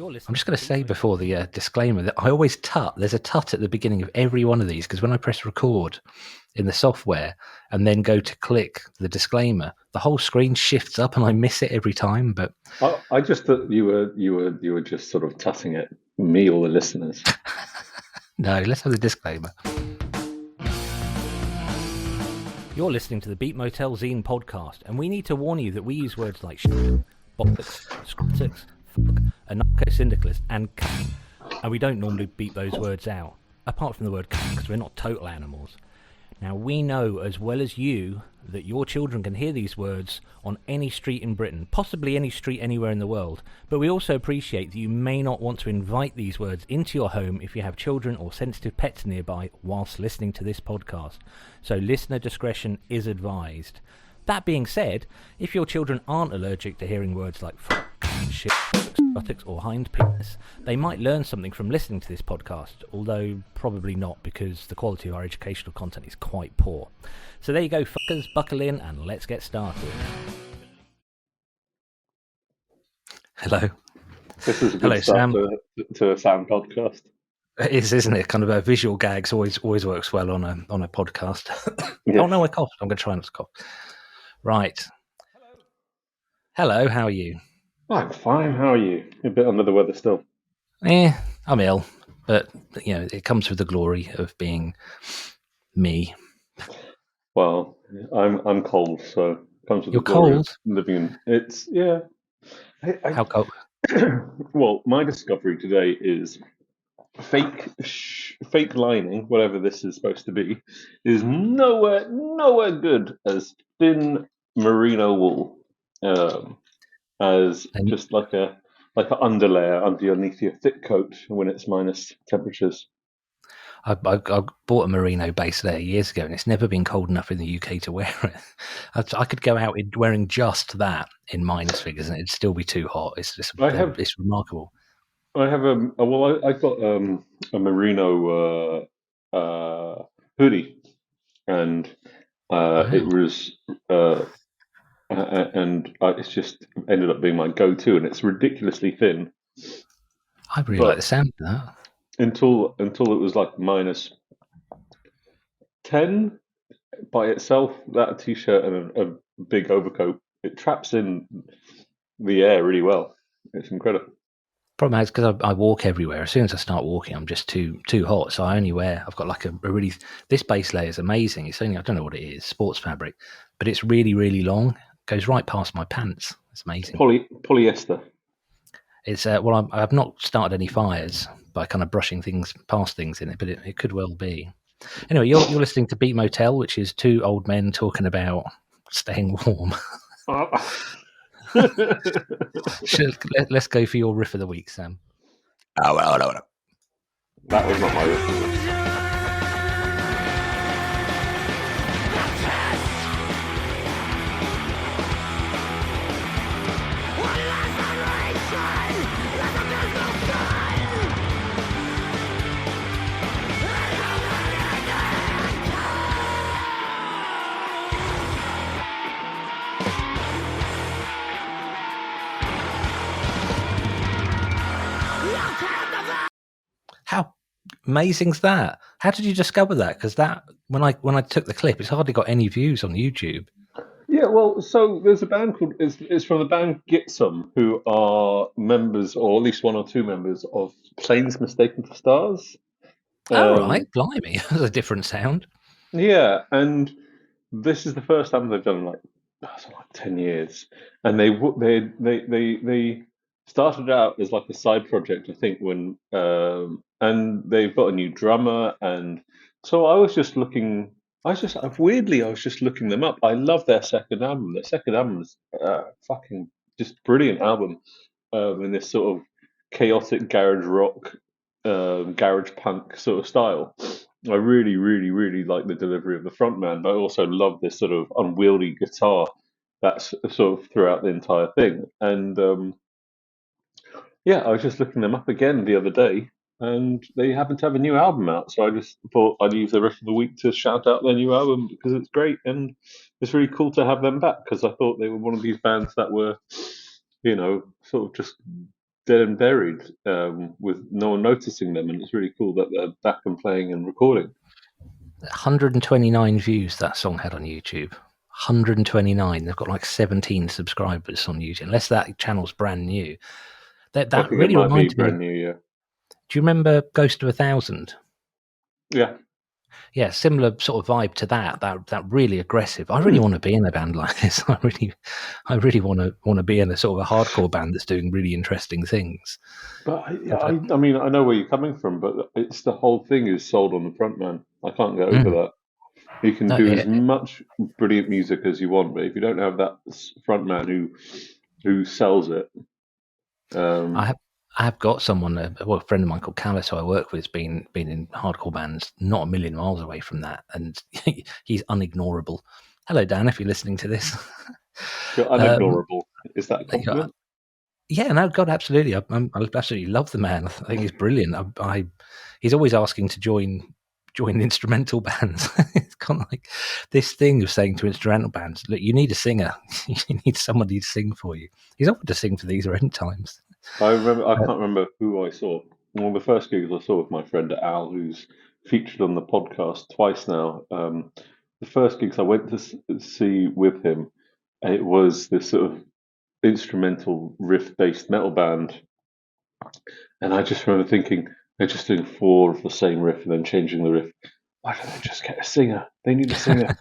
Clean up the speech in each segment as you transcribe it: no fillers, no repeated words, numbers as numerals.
I'm just going to say before the disclaimer that I always tut. There's a tut at the beginning of every one of these because when I press record in the software and then go to click the disclaimer, the whole screen shifts up and I miss it every time. But I just thought you were just sort of tutting at me or the listeners. No, let's have the disclaimer. You're listening to the Beat Motel Zine podcast, and we need to warn you that we use words like shit, bollocks, scrotics, fuck, anarcho-syndicalist, and cunt, and we don't normally beat those words out, apart from the word cunt, because we're not total animals. Now, we know as well as you that your children can hear these words on any street in Britain, possibly any street anywhere in the world, but we also appreciate that you may not want to invite these words into your home if you have children or sensitive pets nearby whilst listening to this podcast. So listener discretion is advised. That being said, if your children aren't allergic to hearing words like fuck, shit, buttocks or hind penis, they might learn something from listening to this podcast, although probably not because the quality of our educational content is quite poor. So there you go, fuckers, buckle in and let's get started. Hello. This is a good start to a sound podcast. It is, isn't it? Kind of a visual gags always works well on a podcast. Yes. Oh no, I coughed. I'm going to try not to cough. Right. Hello, how are you? I'm fine. How are you? A bit under the weather still. I'm ill, but you know it comes with the glory of being me. Well, I'm cold, so it comes with You're the glory cold? of living in. It's How cold? Well, my discovery today is fake lining, whatever this is supposed to be, is nowhere good as thin merino wool, as just like an underlayer underneath your thick coat when it's minus temperatures. I bought a merino base layer years ago, and it's never been cold enough in the UK to wear it. I could go out wearing just that in minus figures, and it'd still be too hot. It's remarkable. I have I got a merino hoodie, and it was it's just ended up being my go-to, and it's ridiculously thin. I really like the sound of that. Until it was like minus 10 by itself, that t-shirt and a big overcoat, it traps in the air really well. It's incredible. Problem is because I walk everywhere. As soon as I start walking, I'm just too hot. So I only wear. I've got like a really. This base layer is amazing. It's only, I don't know what it is, sports fabric, but it's really really long. It goes right past my pants. It's amazing. Polyester. It's I've not started any fires by kind of brushing past things in it, but it could well be. Anyway, you're listening to Beat Motel, which is two old men talking about staying warm. Let's go for your riff of the week, Sam. Oh, well. That was not my riff of the week. How amazing's that? How did you discover that? Because that when I took the clip, it's hardly got any views on YouTube. Yeah, well, so there's a band called it's from the band Gitsum, who are members, or at least one or two members of Planes Mistaken for Stars. Right, blimey, that's a different sound. Yeah, and this is the first time they've done like 10 years, and they started out as like a side project, I think, when and they've got a new drummer, and so I was just looking them up. I love their second album. Their second album is fucking just brilliant album, in this sort of chaotic garage rock, garage punk sort of style. I really, really, really like the delivery of the frontman, but I also love this sort of unwieldy guitar that's sort of throughout the entire thing. And I was just looking them up again the other day, and they happen to have a new album out. So I just thought I'd use the rest of the week to shout out their new album because it's great, and it's really cool to have them back because I thought they were one of these bands that were, sort of just dead and buried with no one noticing them, and it's really cool that they're back and playing and recording. 129 views that song had on YouTube. 129. They've got like 17 subscribers on YouTube. Unless that channel's brand new. That I think really it might be reminds me. brand new, yeah. Do you remember Ghost of 1000? Yeah. Yeah, similar sort of vibe to that really aggressive. I really want to be in a band like this. I really want to be in a sort of a hardcore band that's doing really interesting things. But I mean, I know where you're coming from, but it's the whole thing is sold on the front man. I can't get over that. You can do as much brilliant music as you want, but if you don't have that front man who sells it, I have got someone, a friend of mine called Callus, who I work with, has been in hardcore bands, not a million miles away from that, and he's unignorable. Hello, Dan, if you're listening to this. You're unignorable. Is that a compliment? Yeah, no, God, absolutely. I absolutely love the man. I think he's brilliant. He's always asking to join instrumental bands. It's kind of like this thing of saying to instrumental bands, look, you need a singer. You need somebody to sing for you. He's offered to sing for these or end times. I can't remember who I saw. One of the first gigs I saw with my friend Al, who's featured on the podcast twice now. The first gigs I went to see with him, it was this sort of instrumental riff-based metal band, and I just remember thinking they're just doing 4 of the same riff and then changing the riff. Why don't they just get a singer? They need a singer.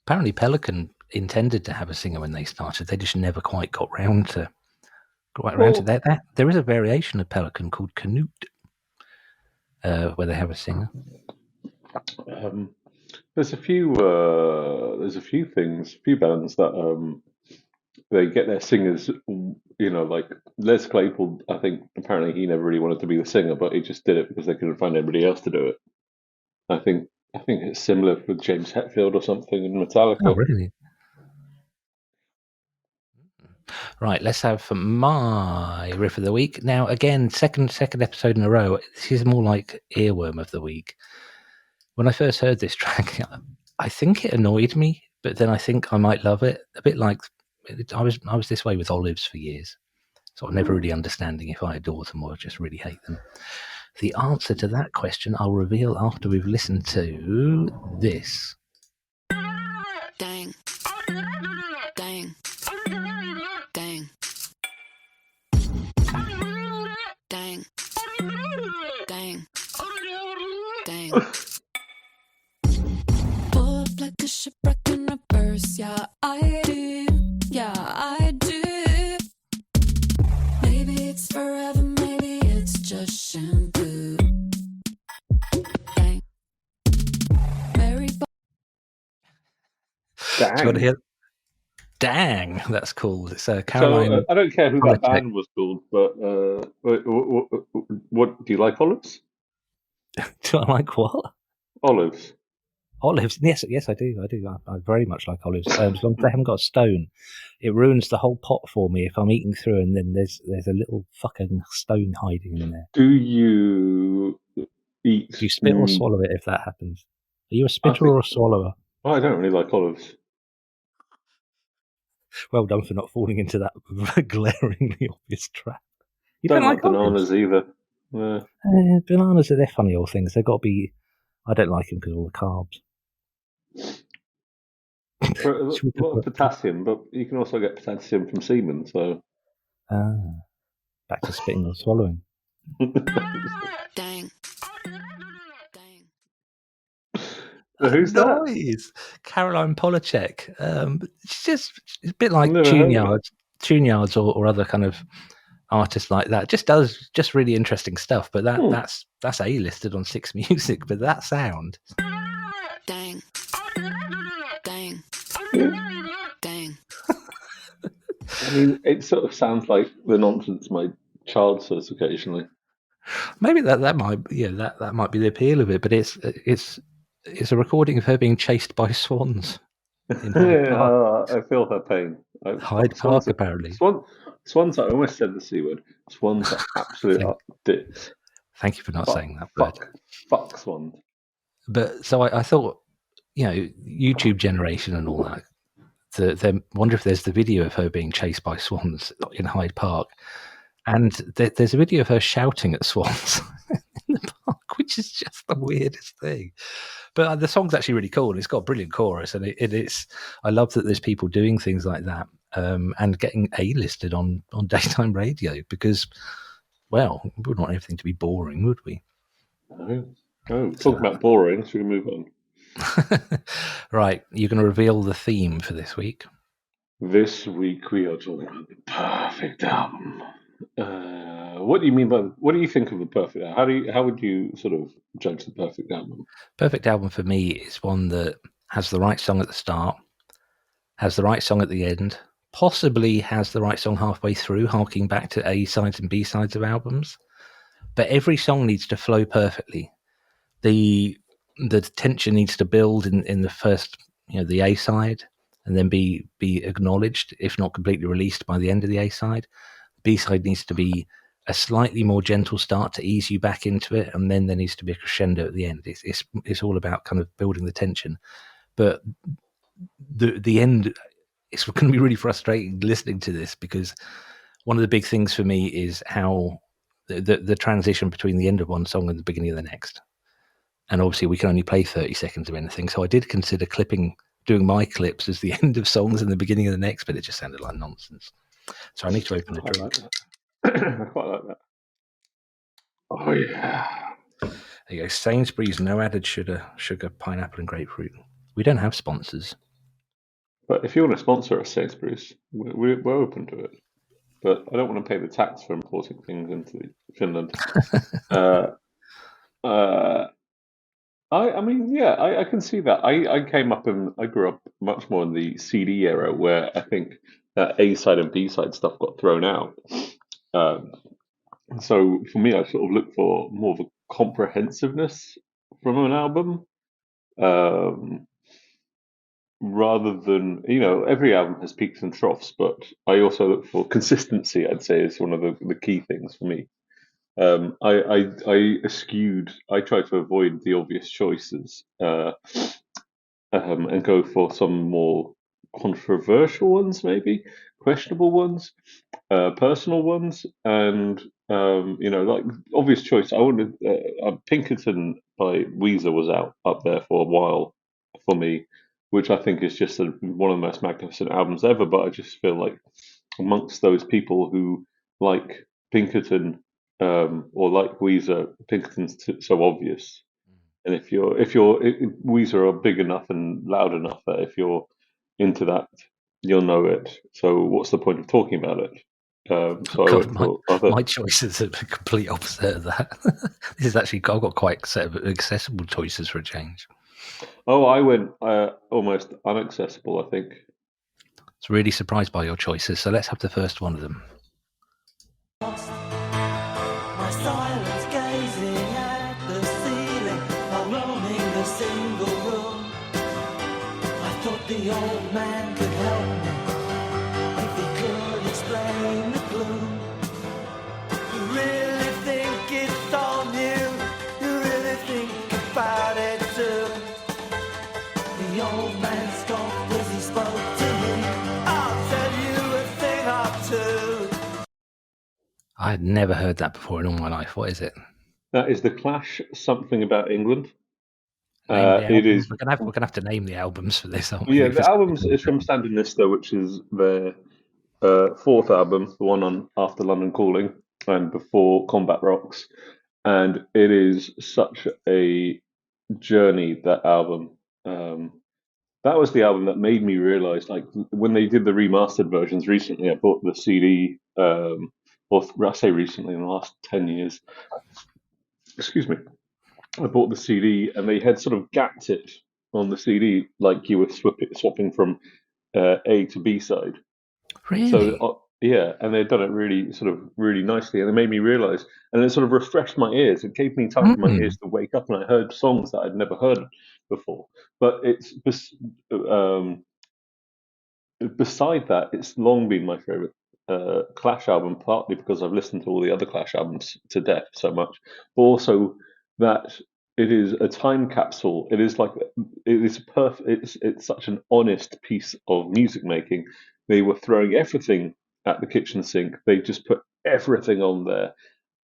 Apparently, Pelican intended to have a singer when they started. They just never quite got round to that. There is a variation of Pelican called Canute, where they have a singer. There's a few bands that they get their singers. Like Les Claypool. I think apparently he never really wanted to be the singer, but he just did it because they couldn't find anybody else to do it. I think it's similar with James Hetfield or something in Metallica. Oh, really? Right, let's have my riff of the week. Now, again, second episode in a row. This is more like earworm of the week. When I first heard this track, I think it annoyed me, but then I think I might love it. A bit like I was this way with Olives for years, sort of never really understanding if I adore them or just really hate them. The answer to that question I'll reveal after we've listened to this. Dang. Dang. Dang. Dang. Dang. Dang. Pull up like a shipwreck in reverse. Yeah, I do. Yeah, I do. Maybe it's forever, maybe it's just shampoo. Dang. Mary. Dang. Do you want to hear? Dang, that's cool. It's Caroline. So I don't care who that band was called, but what do you like? Olives? Do I like what? Olives. Olives? Yes, I do. I very much like olives. As long as they haven't got a stone, it ruins the whole pot for me if I'm eating through and then there's a little fucking stone hiding in there. Do you eat? Do you spit or swallow it if that happens? Are you a spitter or a swallower? I don't really like olives. Well done for not falling into that glaringly obvious trap. You don't like bananas olives? Either. Yeah. Bananas they're funny old things. They've got to be. I don't like them because of all the carbs. A lot of potassium, but you can also get potassium from semen. So. Back to spitting or swallowing. Dang. Who's that? Caroline Polachek. She's a bit like Tuneyards or other kind of artists like that. Just does really interesting stuff. But that's A-listed on Six Music. But that sound. Dang. Dang. Dang. I mean, it sort of sounds like the nonsense my child says occasionally. Maybe that might that might be the appeal of it. But it's a recording of her being chased by swans. I feel her pain. Hyde Park, apparently. Swans, I almost said the C word. Swans are absolute dicks. Thank you for not saying that word. Fuck swans. But so I thought, YouTube generation and all that, wonder if there's the video of her being chased by swans in Hyde Park, and there's a video of her shouting at swans in the park, which is just the weirdest thing. But the song's actually really cool, and it's got a brilliant chorus, and it's. I love that there's people doing things like that and getting A-listed on daytime radio because, well, we wouldn't want everything to be boring, would we? No. Talking about boring, should we move on? Right, you're going to reveal the theme for this week. This week we are talking about the perfect album. What do you mean by? What do you think of the perfect album? How would you sort of judge the perfect album? Perfect album for me is one that has the right song at the start, has the right song at the end, possibly has the right song halfway through, harking back to A sides and B sides of albums. But every song needs to flow perfectly. The tension needs to build in the first, the A side, and then be acknowledged, if not completely released by the end of the A side. B side needs to be a slightly more gentle start to ease you back into it, and then there needs to be a crescendo at the end. It's all about kind of building the tension, but the end, it's going to be really frustrating listening to this, because one of the big things for me is how the transition between the end of one song and the beginning of the next. And obviously we can only play 30 seconds of anything, so I did consider doing my clips as the end of songs and the beginning of the next, but it just sounded like nonsense. So I need to open a drink. I quite like that. Oh yeah. There you go. Sainsbury's, no added sugar, pineapple and grapefruit. We don't have sponsors. But if you want to sponsor us, Sainsbury's, we're open to it. But I don't want to pay the tax for importing things into Finland. I can see that. I grew up much more in the CD era, where I think A side and B side stuff got thrown out. So for me, I sort of look for more of a comprehensiveness from an album, rather than, every album has peaks and troughs, but I also look for consistency. I'd say is one of the key things for me. I try to avoid the obvious choices and go for some more controversial ones, maybe questionable ones, personal ones, and like obvious choice. I wanted Pinkerton by Weezer was up there for a while for me, which I think is just one of the most magnificent albums ever. But I just feel like amongst those people who like Pinkerton or like Weezer, Pinkerton's so obvious. And if Weezer are big enough and loud enough that if you're into that, you'll know it. So what's the point of talking about it? My choices are the complete opposite of that. This is actually, I've got quite a set of accessible choices for a change. Oh, I went almost unaccessible, I think. I was really surprised by your choices, so let's have the first one of them. My silence gazing at the ceiling while roaming the single room. I thought the old man could help me if he could explain the gloom. You really think it's all new? You really think about it too? The old man scoffed as he spoke to me. I'll tell you a thing or two. I had never heard that before in all my life. What is it? That is The Clash, Something About England. It is. We're gonna have to name the albums for this, aren't we? Yeah, the albums is from Sandinista, which is their fourth album, the one on after London Calling and before Combat Rocks, and it is such a journey. That album. That was the album that made me realize, like, when they did the remastered versions recently, I bought the CD. Or I say recently, in the last 10 years. Excuse me. I bought the CD, and they had sort of gapped it on the CD, like you were swapping from A to B side. Really? So and they'd done it really nicely, and it made me realize, and it sort of refreshed my ears. It gave me time for my ears to wake up, and I heard songs that I'd never heard before. But it's beside that, it's long been my favorite Clash album, partly because I've listened to all the other Clash albums to death so much, but also that it is a time capsule. It is like it is perfect. It's such an honest piece of music making. They were throwing everything at the kitchen sink. They just put everything on there,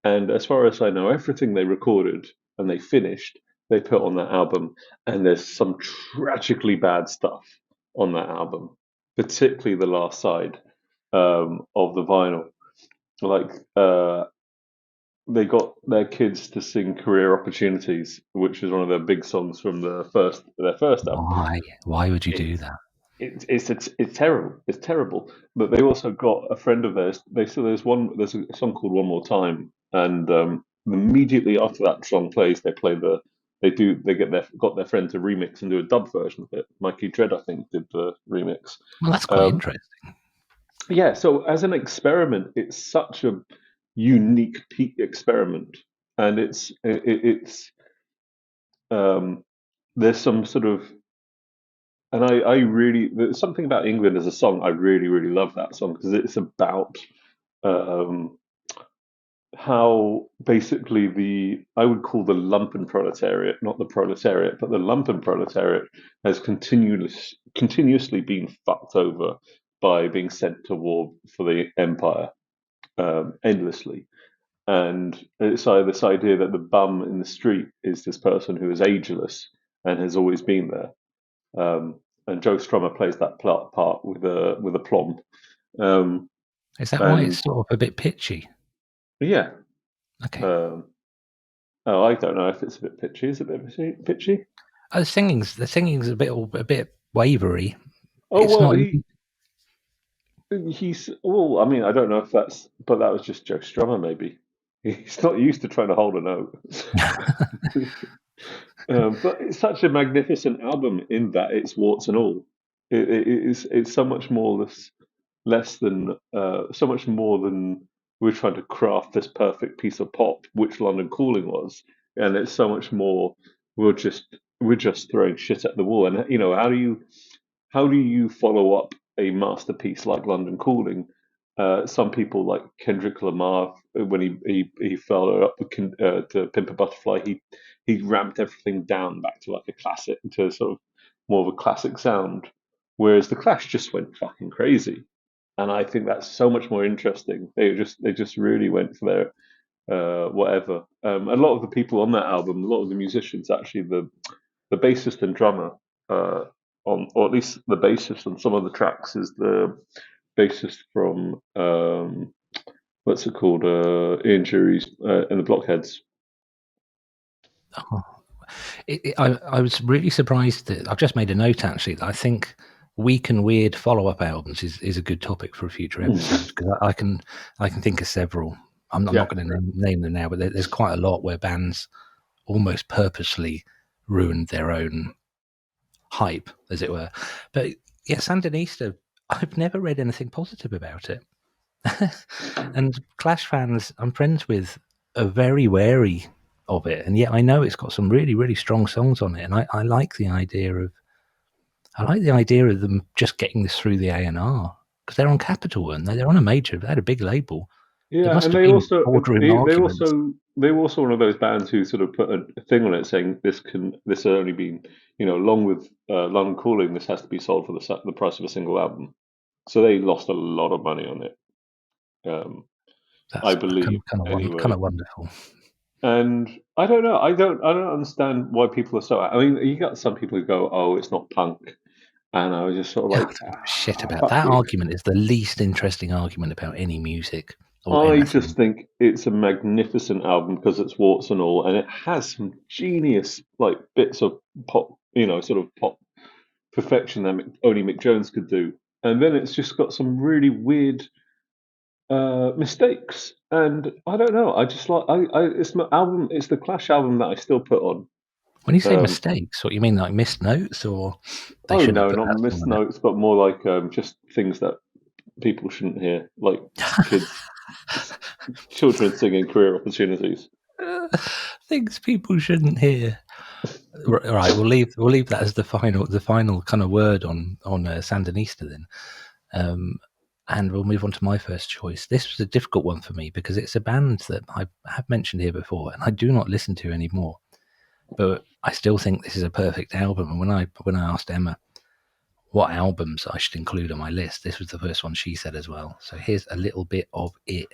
and as far as I know, everything they recorded and they finished, they put on that album. And there's some tragically bad stuff on that album, particularly the last side of the vinyl. Like they got their kids to sing "Career Opportunities," which is one of their big songs from their first album. Why would you do It's that? it's terrible. It's terrible. But they also got a friend of theirs. There's a song called "One More Time," and immediately after that song plays, got their friend to remix and do a dub version of it. Mikey Dread, I think, did the remix. Well, that's quite interesting. Yeah, so as an experiment, it's such a unique experiment, and it's there's some sort of, and I really, there's something about England as a song. I really really love that song because it's about um, how basically I would call the lumpen proletariat, not the proletariat, but the lumpen proletariat has continuously been fucked over by being sent to war for the empire endlessly. And it's this idea that the bum in the street is this person who is ageless and has always been there. And Joe Strummer plays that part with a aplomb. Is that why and it's sort of a bit pitchy? yeah, Okay. I don't know if it's a bit pitchy. Is it a bit pitchy? The singing's a bit wavery. Oh It's well, not. he's well. I mean, I don't know if but that was just Joe Strummer. Maybe he's not used to trying to hold a note. But it's such a magnificent album in that it's warts and all. It's so much more less than so much more than we're trying to craft this perfect piece of pop, which London Calling was, and it's so much more. We're just throwing shit at the wall, and how do you follow up a masterpiece like London Calling? Some people like Kendrick Lamar, when he followed up with to Pimp a Butterfly, he ramped everything down back to like a classic, to sort of more of a classic sound, whereas the Clash just went fucking crazy, and I think that's so much more interesting. They just really went for their whatever. A lot of the people on that album, a lot of the musicians, actually the bassist and drummer or at least the bassist on some of the tracks is the bassist from what's it called? Ian Jury's and the Blockheads. Oh. I was really surprised that I've just made a note actually that I think weak and weird follow-up albums is a good topic for a future episode because I can think of several. I'm not going to name them now, but there's quite a lot where bands almost purposely ruined their own hype, as it were. But yeah, Sandinista, I've never read anything positive about it. And Clash fans I'm friends with are very wary of it, and yet I know it's got some really, really strong songs on it, and I like the idea of them just getting this through the A&R because they're on Capitol, weren't they? They're on they had a big label. Yeah, must and have they been also arguments. they were also one of those bands who sort of put a thing on it saying this has only been, along with London Calling, this has to be sold for the price of a single album. So they lost a lot of money on it. I believe kind of wonderful. And I don't know. I don't understand why people are so. I mean, you got some people who go, "Oh, it's not punk," and I was just sort of like, shit about that. Argument is the least interesting argument about any music. I just think it's a magnificent album because it's warts and all, and it has some genius like bits of pop, sort of pop perfection that only Mick Jones could do, and then it's just got some really weird mistakes, and I don't know. I just like it's my album. It's the Clash album that I still put on. When you say mistakes, what you mean, like missed notes, or no, not missed notes, but more like just things that people shouldn't hear, like children singing "Career Opportunities." Things people shouldn't hear. Right, we'll leave that as the final kind of word on Sandinista then. And we'll move on to my first choice. This was a difficult one for me because it's a band that I have mentioned here before and I do not listen to anymore. but I still think this is a perfect album. And when I asked Emma what albums I should include on my list, this was the first one she said as well. So here's a little bit of it.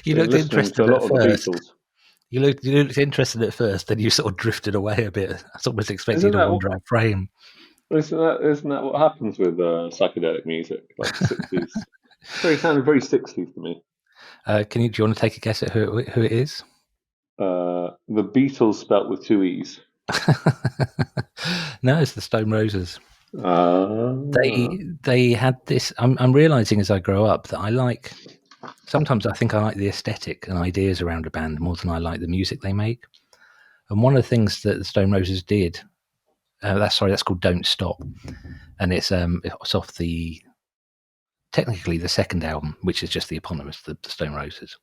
You looked Listening interested to a lot at of the first. Beatles. You looked interested at first, then you sort of drifted away a bit. I was almost expecting Isn't you to that wander out frame. Isn't that what happens with psychedelic music, like 60s? Sounded very 60s to me. Do you want to take a guess at who it is? The Beatles spelt with 2 E's. No, it's the Stone Roses. Ah. They had this. I'm realizing as I grow up that sometimes I think I like the aesthetic and ideas around a band more than I like the music they make. And one of the things that the Stone Roses did, that's called Don't Stop, and it's off technically the second album, which is just the eponymous, the Stone Roses.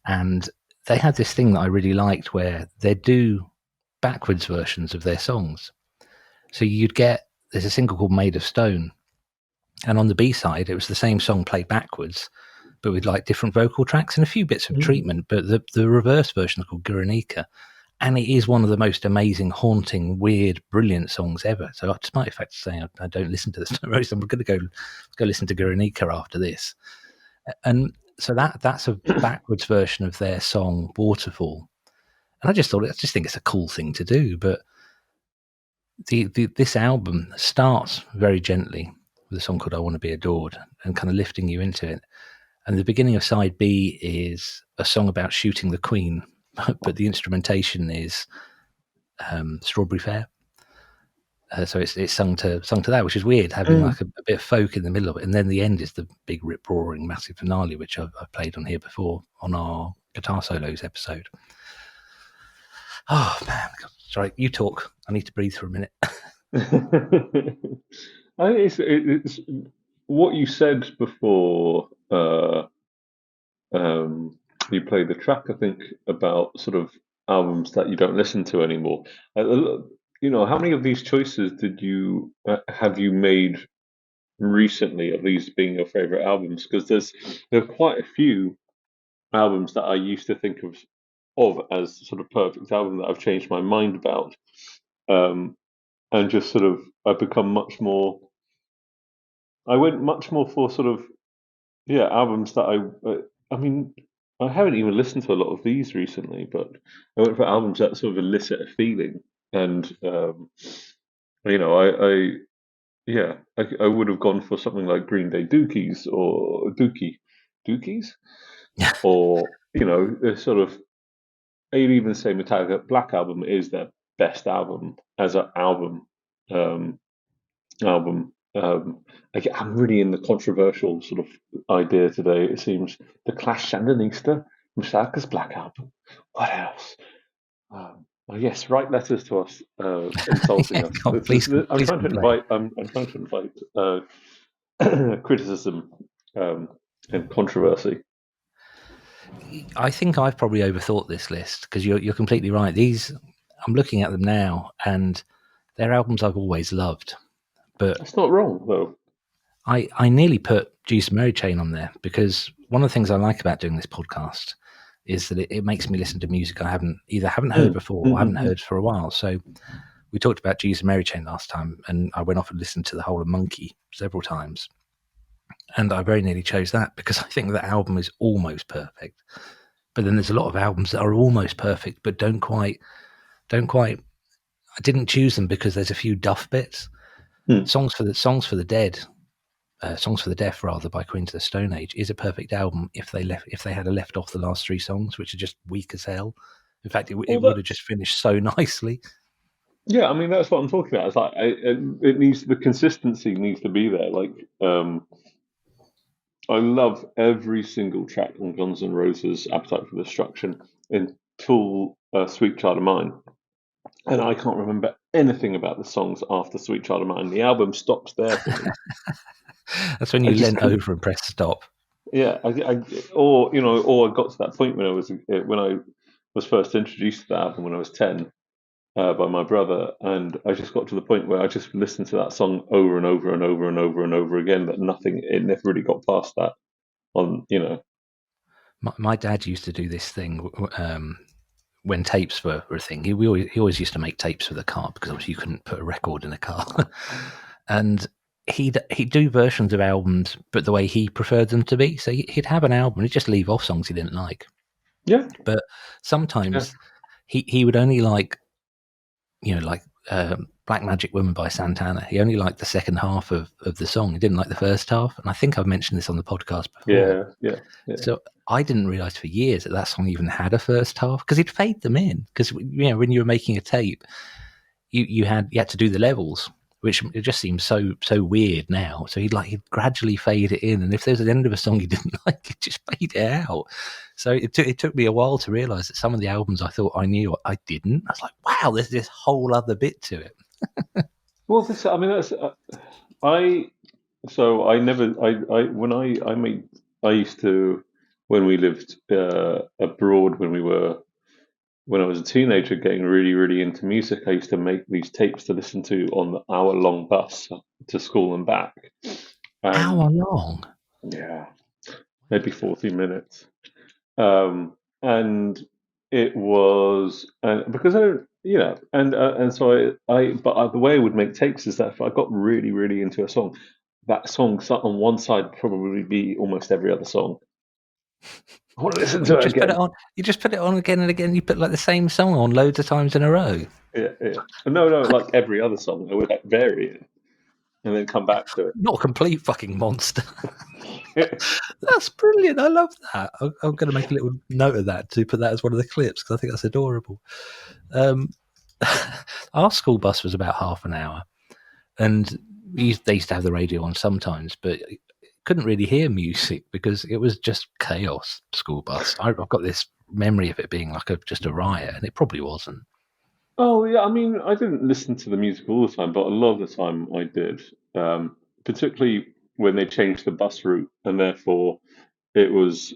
And they had this thing that I really liked where they do backwards versions of their songs. So there's a single called Made of Stone, and on the B-side it was the same song played backwards, but with like different vocal tracks and a few bits of treatment. But the reverse version is called Guernica, and it is one of the most amazing, haunting, weird, brilliant songs ever. So despite the fact of saying I don't listen to the Stone Roses, I'm going to go listen to Guernica after this. And so that's a backwards version of their song Waterfall. And I just think it's a cool thing to do. But this album starts very gently with a song called I Want to Be Adored and kind of lifting you into it. And the beginning of side B is a song about shooting the Queen, but the instrumentation is Strawberry Fair. So it's sung to that, which is weird, having like a bit of folk in the middle of it. And then the end is the big rip-roaring massive finale, which I've played on here before on our guitar solos episode. Oh, man. Sorry, you talk. I need to breathe for a minute. I think it's what you said before you played the track, I think, about sort of albums that you don't listen to anymore. How many of these choices have you made recently of these being your favorite albums? Because there are quite a few albums that I used to think of as sort of perfect album that I've changed my mind about, and just sort of I've become much more. I went much more for sort of albums that I mean, I haven't even listened to a lot of these recently, but I went for albums that sort of elicit a feeling, and I would have gone for something like Green Day Dookies or Dookies, or sort of. I'd even say Metallica Black Album is their best album as an album. I'm really in the controversial sort of idea today. It seems the Clash Sandinista, Metallica's Black Album. What else? Yes, write letters to us insulting us. I'm trying to invite criticism and controversy. I think I've probably overthought this list because you're completely right. I'm looking at them now, and they're albums I've always loved. But that's not wrong, though. I nearly put Jesus Mary Chain on there because one of the things I like about doing this podcast is that it makes me listen to music I haven't heard before or haven't heard for a while. So we talked about Jesus Mary Chain last time, and I went off and listened to the whole of Monkey several times. And I very nearly chose that because I think that album is almost perfect. But then there's a lot of albums that are almost perfect, but don't quite. I didn't choose them because there's a few duff bits. Songs for the Deaf rather, by Queens of the Stone Age is a perfect album if they had left off the last 3 songs, which are just weak as hell. In fact, it would have just finished so nicely. Yeah, I mean that's what I'm talking about. It's like the consistency needs to be there. Like I love every single track on Guns N' Roses' Appetite for Destruction until Sweet Child of Mine, and I can't remember anything about the songs after Sweet Child of Mine. The album stops there for me. That's when I you just leant couldn't- over and pressed stop. Yeah, or I got to that point when I was first introduced to the album when I was 10 by my brother, and I just got to the point where I just listened to that song over and over and over and over and over again. That it never really got past that. My dad used to do this thing when tapes were a thing. He always used to make tapes for the car because obviously you couldn't put a record in a car, and he'd do versions of albums, but the way he preferred them to be. So he'd have an album, he'd just leave off songs he didn't like. Yeah, But sometimes he would only like, like Black Magic Woman by Santana. He only liked the second half of the song. He didn't like the first half. And I think I've mentioned this on the podcast before. yeah. So I didn't realise for years that song even had a first half because he'd fade them in. Because when you were making a tape, you had to do the levels, which it just seems so weird now. So he'd gradually fade it in, and if there's an end of a song he didn't like, he'd just fade it out. So it took me a while to realise that some of the albums I thought I knew, I didn't. I was like, wow, there's this whole other bit to it. Well, I used to, when we lived abroad, when I was a teenager getting really, really into music, I used to make these tapes to listen to on the hour-long bus to school and back. Hour long? Yeah, maybe 40 minutes. And it was, because I don't, and so but the way I would make tapes is that if I got really, really into a song, that song sat on one side would probably be almost every other song. I want to listen to it again. You just put it on again and again. You put the same song on loads of times in a row. Yeah. No, like every other song. I would vary it and then come back to it. Not a complete fucking monster. That's brilliant. I love that. I'm going to make a little note of that to put that as one of the clips because I think that's adorable. Our school bus was about half an hour, and they used to have the radio on sometimes, but couldn't really hear music because it was just chaos. School bus. I've got this memory of it being just a riot, and it probably wasn't. Oh yeah, I mean, I didn't listen to the music all the time, but a lot of the time I did. Particularly when they changed the bus route, and therefore it was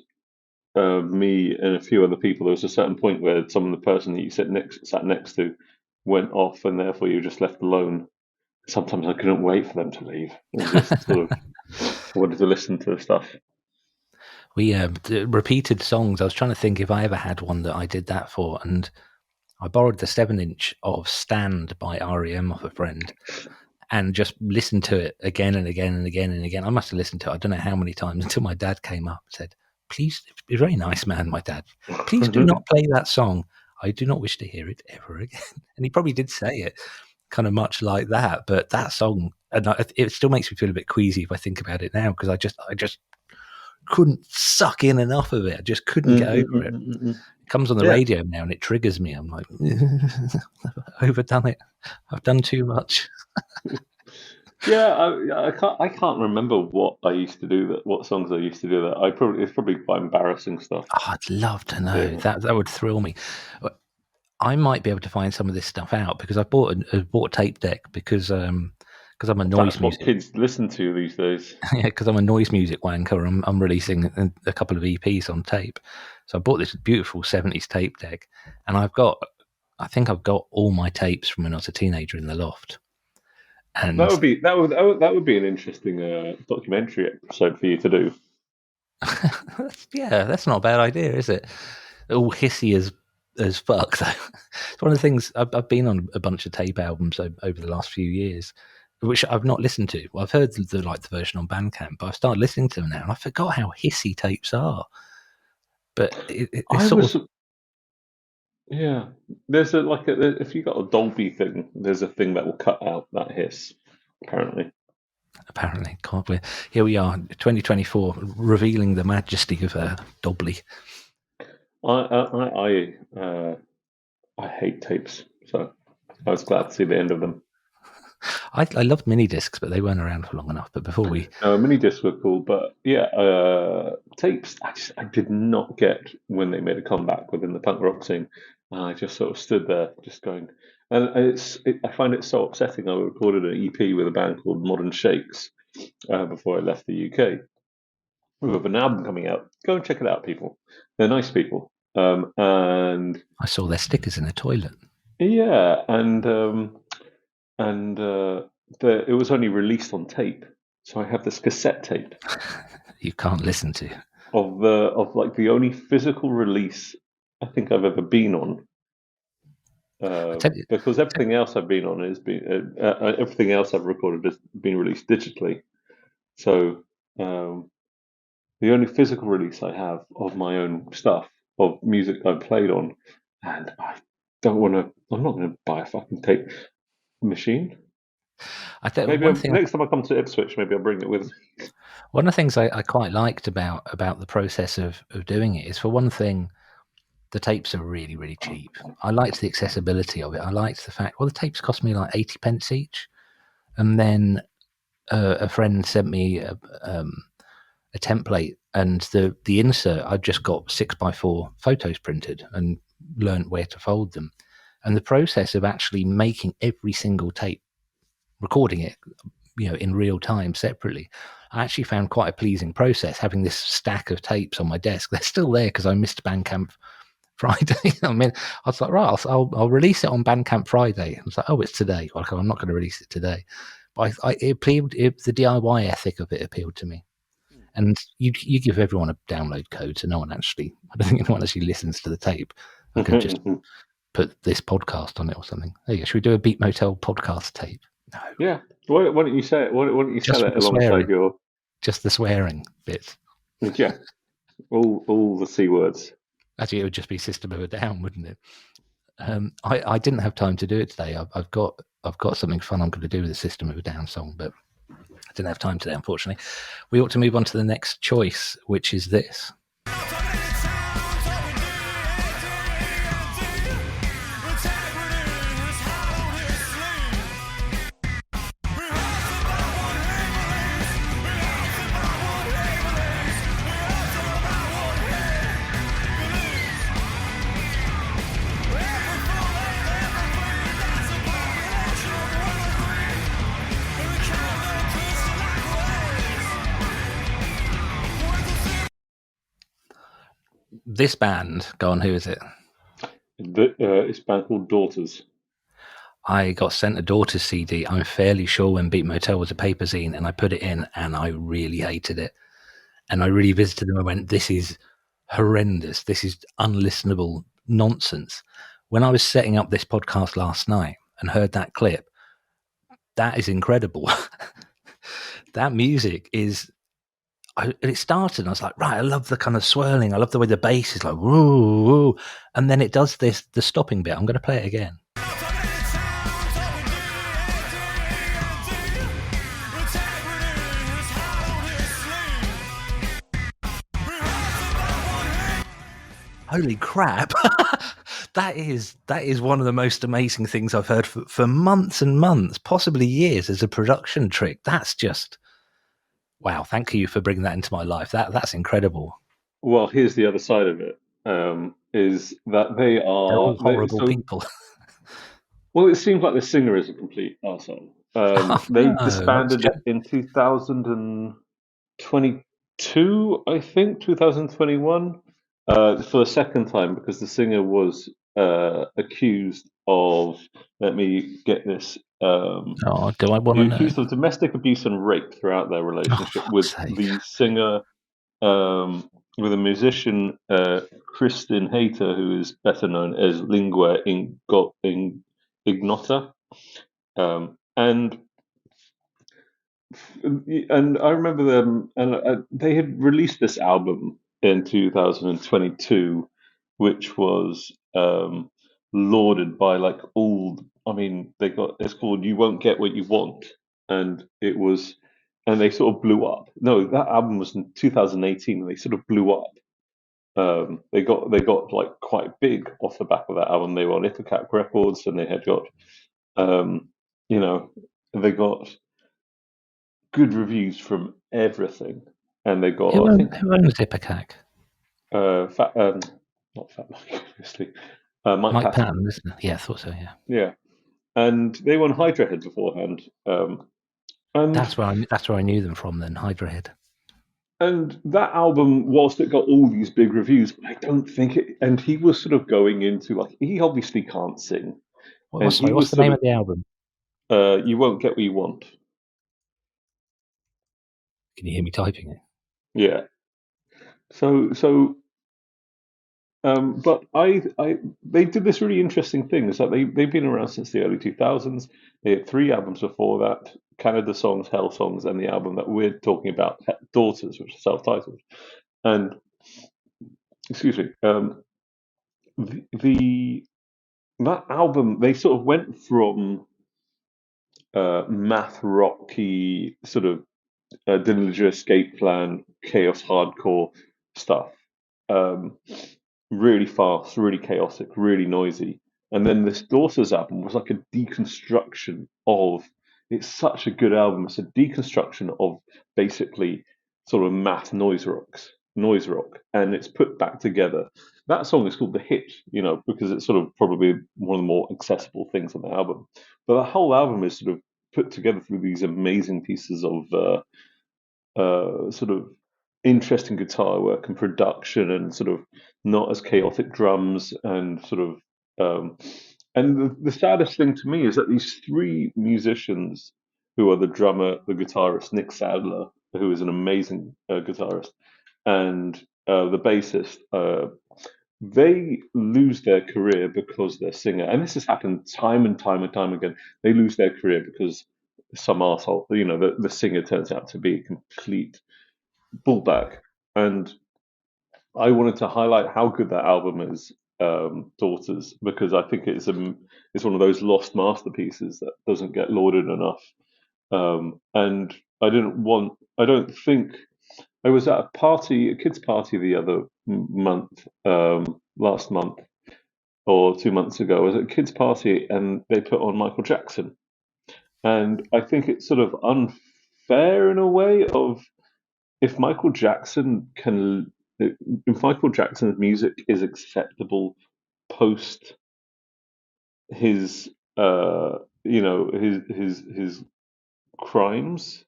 me and a few other people. There was a certain point where the person that you sat next to went off, and therefore you were just left alone. Sometimes I couldn't wait for them to leave. And just sort of wanted to listen to the stuff. We repeated songs. I was trying to think if I ever had one that I did that for, and I borrowed the 7-inch of Stand by R.E.M. off a friend and just listened to it again and again and again and again. I must have listened to it I don't know how many times until my dad came up and said, please, a very nice man, my dad, please do not play that song. I do not wish to hear it ever again. And he probably did say it kind of much like that, but that song, and it still makes me feel a bit queasy if I think about it now because I just couldn't suck in enough of it. I just couldn't get over it. It comes on the radio now and it triggers me. I'm like, I've overdone it. I've done too much. Yeah, I can't remember what I used to do what songs I used to do that. It's probably quite embarrassing stuff. Oh, I'd love to know. Yeah. That would thrill me. I might be able to find some of this stuff out because I bought a tape deck because I'm a noise music. What kids listen to these days. Yeah, because I'm a noise music wanker. I'm releasing a couple of EPs on tape, so I bought this beautiful 70s tape deck, and I think I've got all my tapes from when I was a teenager in the loft. And that would be an interesting documentary episode for you to do. Yeah, that's not a bad idea, is it? All hissy as fuck. So it's one of the things I've been on a bunch of tape albums over the last few years, which I've not listened to. Well, I've heard the version on Bandcamp, but I've started listening to them now, and I forgot how hissy tapes are. But yeah, there's if you got a Dolby thing, there's a thing that will cut out that hiss. Apparently, can't we? Here we are, 2024, revealing the majesty of Dolby. I hate tapes, so I was glad to see the end of them. I loved mini discs, but they weren't around for long enough. But before mini discs were cool, but yeah, tapes I did not get when they made a comeback within the punk rock scene. And I just sort of stood there, just going. And I find it so upsetting. I recorded an EP with a band called Modern Shakes before I left the UK. We have an album coming out. Go and check it out, people. They're nice people. And I saw their stickers in the toilet. yeah, it was only released on tape, so I have this cassette tape You can't listen to. of like the only physical release I think I've ever been on. Because everything else I've been on has been everything else I've recorded has been released digitally. So the only physical release I have of my own stuff, of music I've played on, and I don't want to. I'm not going to buy a fucking tape machine. I think Maybe next time I come to Ipswich, maybe I'll bring it with me. one of the things I quite liked about the process of doing it is, for one thing, the tapes are really, really cheap. I liked the accessibility of it. I liked the fact, well, the tapes cost me like 80 pence each. And then a friend sent me a template, and the insert, I'd just got 6x4 photos printed and learned where to fold them. And the process of actually making every single tape, recording it, in real time separately, I actually found quite a pleasing process, having this stack of tapes on my desk. They're still there because I missed Bandcamp Friday. I mean, I was like, right, I'll release it on Bandcamp Friday. I was like, oh, it's today. Like, I'm not going to release it today. But the DIY ethic of it appealed to me. And you give everyone a download code, so I don't think anyone actually listens to the tape. I could just put this podcast on it or something. There you go. Should we do a Beat Motel podcast tape? No. Yeah. Why don't you say it? Why don't you sell it alongside your... Just the swearing bits. Yeah. All the C words. Actually, it would just be System of a Down, wouldn't it? I didn't have time to do it today. I've got something fun I'm going to do with the System of a Down song, but I didn't have time today, unfortunately. We ought to move on to the next choice, which is this. This band, go on, who is it? It's a band called Daughters. I got sent a Daughters CD, I'm fairly sure, when Beat Motel was a paper zine, and I put it in and I really hated it. And I really visited them and went, this is horrendous. This is unlistenable nonsense. When I was setting up this podcast last night and heard that clip, that is incredible. That music is... it started and I was like, right, I love the kind of swirling. I love the way the bass is like, woo, woo. And then it does the stopping bit. I'm going to play it again. Holy crap. That is one of the most amazing things I've heard for months and months, possibly years, as a production trick. That's just... wow, thank you for bringing that into my life. That's incredible. Well, here's the other side of it, is that they're all horrible people. Well, it seems like the singer is a complete arsehole. They disbanded in 2022, I think, 2021, for the second time, because the singer was accused of, let me get this, do I want to know? Accused of domestic abuse and rape throughout their relationship with the singer, with a musician, Kristin Hayter, who is better known as Lingua Ignota. And I remember them, and they had released this album in 2022, which was lauded by like all... I mean, it's called "You Won't Get What You Want," and they sort of blew up. No, that album was in 2018, and they sort of blew up. They got like quite big off the back of that album. They were on Ipecac Records, and they had got, they got good reviews from everything, and they got. Who owns Ipecac? Not Fat Mike, obviously. Mike Patton, isn't it? Yeah, I thought so. Yeah, Yeah, and they won Hydra Head beforehand. And that's where I knew them from. Then Hydra Head. And that album, whilst it got all these big reviews, I don't think it. And he was sort of going into like he obviously can't sing. What's the name of the album? You Won't Get What You Want. Can you hear me typing it? Yeah. But they did this really interesting thing. Is that they've been around since the early 2000s. They had 3 albums before that: Canada Songs, Hell Songs, and the album that we're talking about, Daughters, which is self-titled. And excuse me, that album, they sort of went from math rocky sort of Dillinger Escape Plan, chaos hardcore stuff. Really fast, really chaotic, really noisy. And then this Daughters album was like a deconstruction of. It's such a good album. It's a deconstruction of basically sort of math noise rock, and it's put back together. That song is called The Hit, because it's sort of probably one of the more accessible things on the album. But the whole album is sort of put together through these amazing pieces of sort of interesting guitar work and production, and sort of not as chaotic drums, and sort of and the saddest thing to me is that these 3 musicians, who are the drummer, the guitarist Nick Sadler, who is an amazing guitarist, and the bassist, they lose their career because their singer, and this has happened time and time and time again, they lose their career because some arsehole, the singer turns out to be a complete bullbag. And I wanted to highlight how good that album is, Daughters, because I think it's one of those lost masterpieces that doesn't get lauded enough. And I don't think I was at a kids' party the other month, last month or 2 months ago. I was at a kids' party and they put on Michael Jackson, and I think it's sort of unfair in a way of if Michael Jackson's music is acceptable post his his crimes,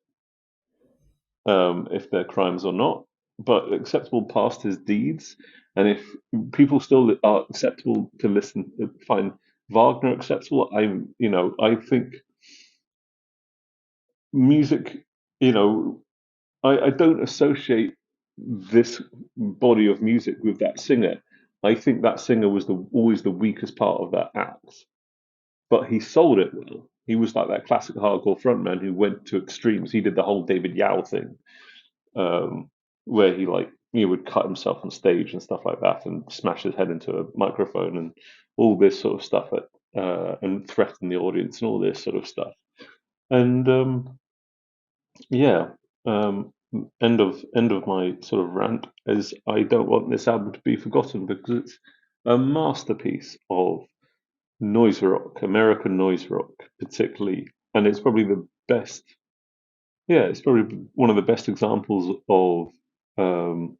if they're crimes or not, but acceptable past his deeds, and if people still are acceptable to find Wagner acceptable, I think music, I don't associate this body of music with that singer. I think that singer was always the weakest part of that act, but he sold it well. He was like that classic hardcore frontman who went to extremes. He did the whole David Yao thing, where he would cut himself on stage and stuff like that, and smash his head into a microphone and all this sort of stuff, and threaten the audience and all this sort of stuff. And yeah. End of my sort of rant is I don't want this album to be forgotten because it's a masterpiece of noise rock, American noise rock particularly, and it's probably the best. Yeah, it's probably one of the best examples of how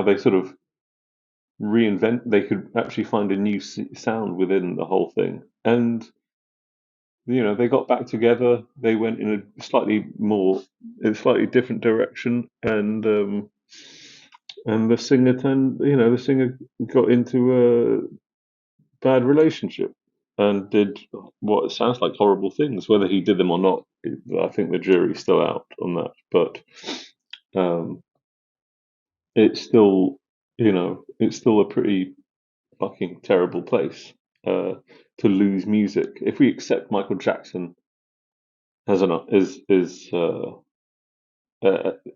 they sort of reinvent. They could actually find a new sound within the whole thing, and they got back together. They went in a slightly different direction, and the singer got into a bad relationship and did what sounds like horrible things. Whether he did them or not, I think the jury's still out on that. But it's still, it's still a pretty fucking terrible place to lose music. If we accept Michael Jackson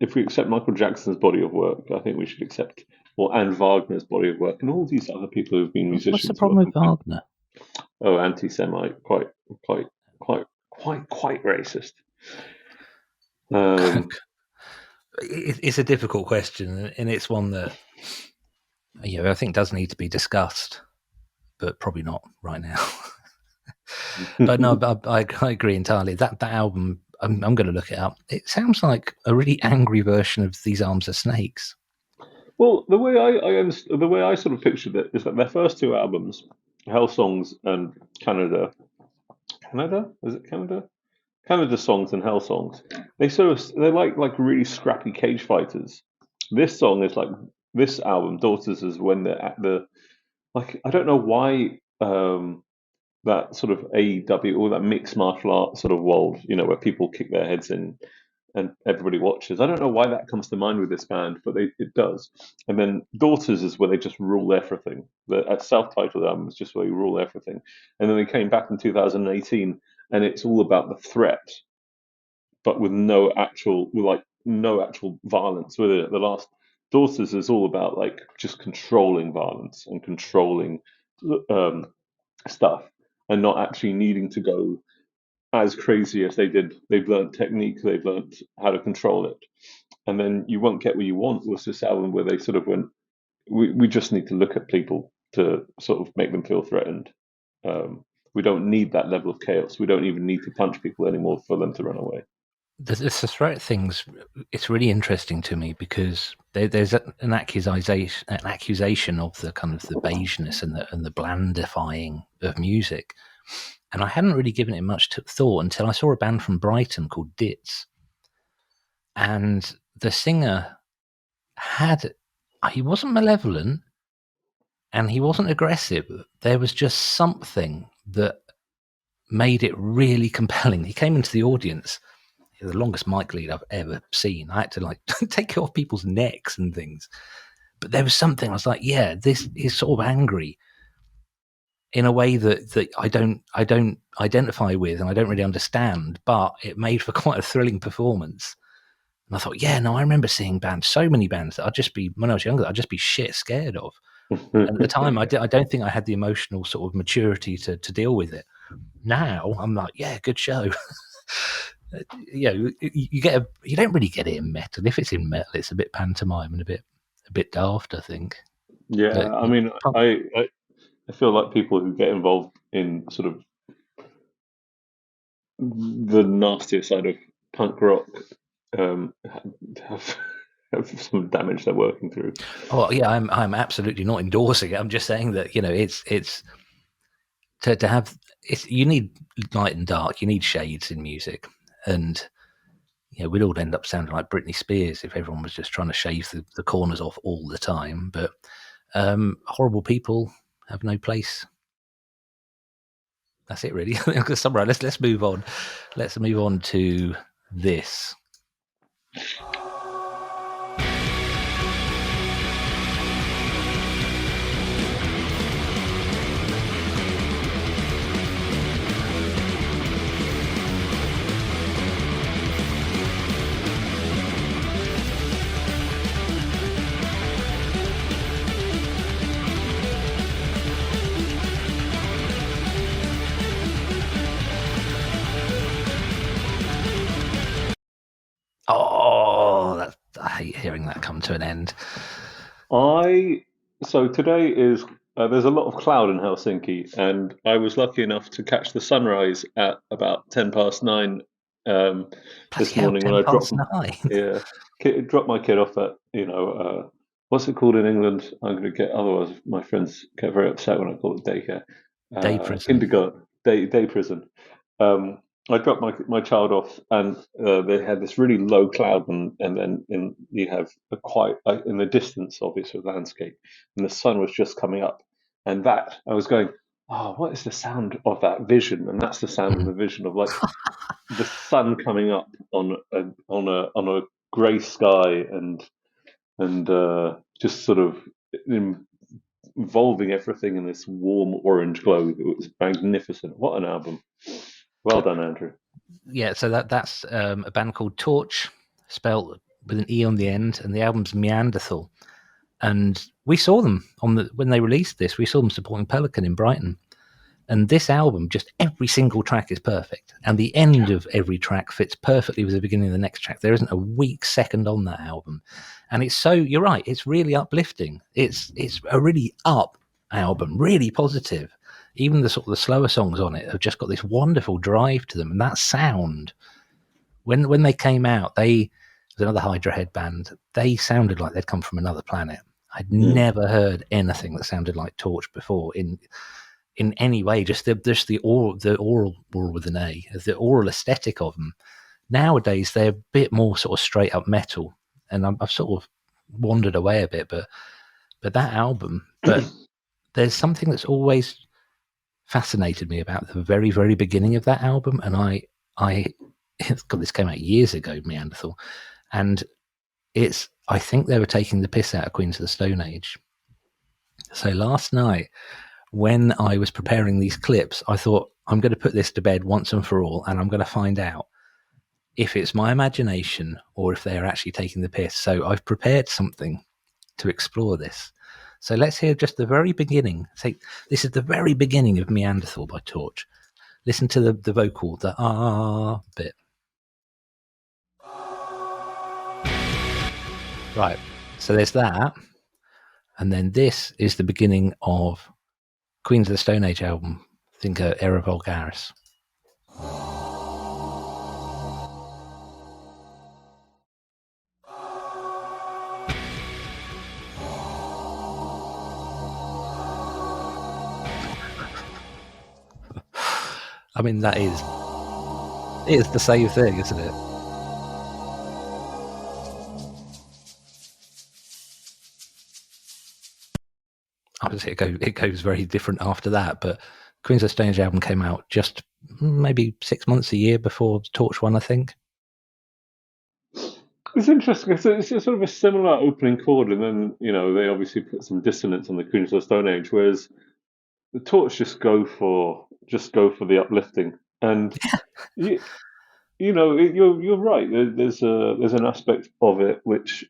if we accept Michael Jackson's body of work, I think we should accept, and Wagner's body of work, and all these other people who've been musicians. What's the problem with Wagner? Oh, anti-Semite, quite racist. It's a difficult question, and it's one that I think does need to be discussed, but probably not right now. But no, I agree entirely. That album, I'm going to look it up. It sounds like a really angry version of These Arms Are Snakes. Well, the way I sort of pictured it is that their first two albums, Hell Songs and Canada, Canada, is it Canada? Canada Songs and Hell Songs. They're like really scrappy cage fighters. This song is like this album, Daughters, is when they're at the like I don't know why that sort of AEW or that mixed martial art sort of world, where people kick their heads in and everybody watches. I don't know why that comes to mind with this band, but it does. And then Daughters is where they just rule everything. The self-titled album is just where you rule everything. And then they came back in 2018, and it's all about the threat, but with no actual violence with it. The last Daughters is all about like just controlling violence and controlling um, stuff, and not actually needing to go as crazy as they did. They've learned technique, they've learned how to control it. And then You Won't Get What You Want was this album where they sort of went, we just need to look at people to sort of make them feel threatened. We don't need that level of chaos. We don't even need to punch people anymore for them to run away. The threat thing's it's really interesting to me because there's an accusation of the kind of the beigeness and the blandifying of music, and I hadn't really given it much thought until I saw a band from Brighton called Ditz, and the singer he wasn't malevolent and he wasn't aggressive. There was just something that made it really compelling. He came into the audience. The longest mic lead I've ever seen. I had to like take it off people's necks and things. But there was something I was like, yeah, this is sort of angry in a way that I don't identify with and I don't really understand, but it made for quite a thrilling performance. And I thought, yeah, no, I remember seeing so many bands that when I was younger, I'd just be shit scared of. And at the time, I don't think I had the emotional sort of maturity to deal with it. Now I'm like, yeah, good show. You don't really get it in metal. If it's in metal, it's a bit pantomime and a bit daft, I think. Yeah, But, I mean, I feel like people who get involved in sort of the nastier side of punk rock have some damage they're working through. Oh yeah, I'm absolutely not endorsing it. I'm just saying that it's to have you need light and dark. You need shades in music. And we'd all end up sounding like Britney Spears if everyone was just trying to shave the corners off all the time. But horrible people have no place. That's it, really. Summarize. Let's move on. Let's move on to this. Oh, I hate hearing that come to an end. So today is there's a lot of cloud in Helsinki, and I was lucky enough to catch the sunrise at about 9:10 this morning when I dropped my kid off at what's it called in England? I'm going to get otherwise my friends get very upset when I call it daycare. Day prison. Kindergarten, day prison. I dropped my child off, and they had this really low cloud, and then you have a quite in the distance, obviously, landscape, and the sun was just coming up, and that I was going, oh, what is the sound of that vision? And that's the sound of the vision of like the sun coming up on a grey sky, and just sort of involving everything in this warm orange glow. It was magnificent. What an album! Well done, Andrew. Yeah, so that's a band called Torch, spelled with an E on the end, and the album's Neanderthal. And we saw them when they released this. We saw them supporting Pelican in Brighton. And this album, just every single track is perfect, and the end of every track fits perfectly with the beginning of the next track. There isn't a weak second on that album, and you're right. It's really uplifting. It's a really up album, really positive. Even the sort of the slower songs on it have just got this wonderful drive to them, and that sound. When they came out, There's another Hydra head band. They sounded like they'd come from another planet. I'd never heard anything that sounded like Torch before in any way. Just the oral with an A, the oral aesthetic of them. Nowadays they're a bit more sort of straight up metal, and I've sort of wandered away a bit, but that album, but there's something that's always fascinated me about the very, very beginning of that album, and I God, this came out years ago, Neanderthal, and I think they were taking the piss out of Queens of the Stone Age. So last night, when I was preparing these clips, I thought, I'm going to put this to bed once and for all, and I'm going to find out if it's my imagination or if they are actually taking the piss. So I've prepared something to explore this. So let's hear just the very beginning. Say, this is the very beginning of Neanderthal by Torch. Listen to the vocal, the ah bit. Right, so there's that. And then this is the beginning of Queens of the Stone Age album, think Era Vulgaris. I mean, that is the same thing, isn't it? Obviously, it goes very different after that, but Queens of the Stone Age album came out just maybe 6 months, a year before Torch one, I think. It's interesting. It's sort of a similar opening chord, and then they obviously put some dissonance on the Queens of the Stone Age, whereas the Torch just go for the uplifting. And you're right. There's an aspect of it which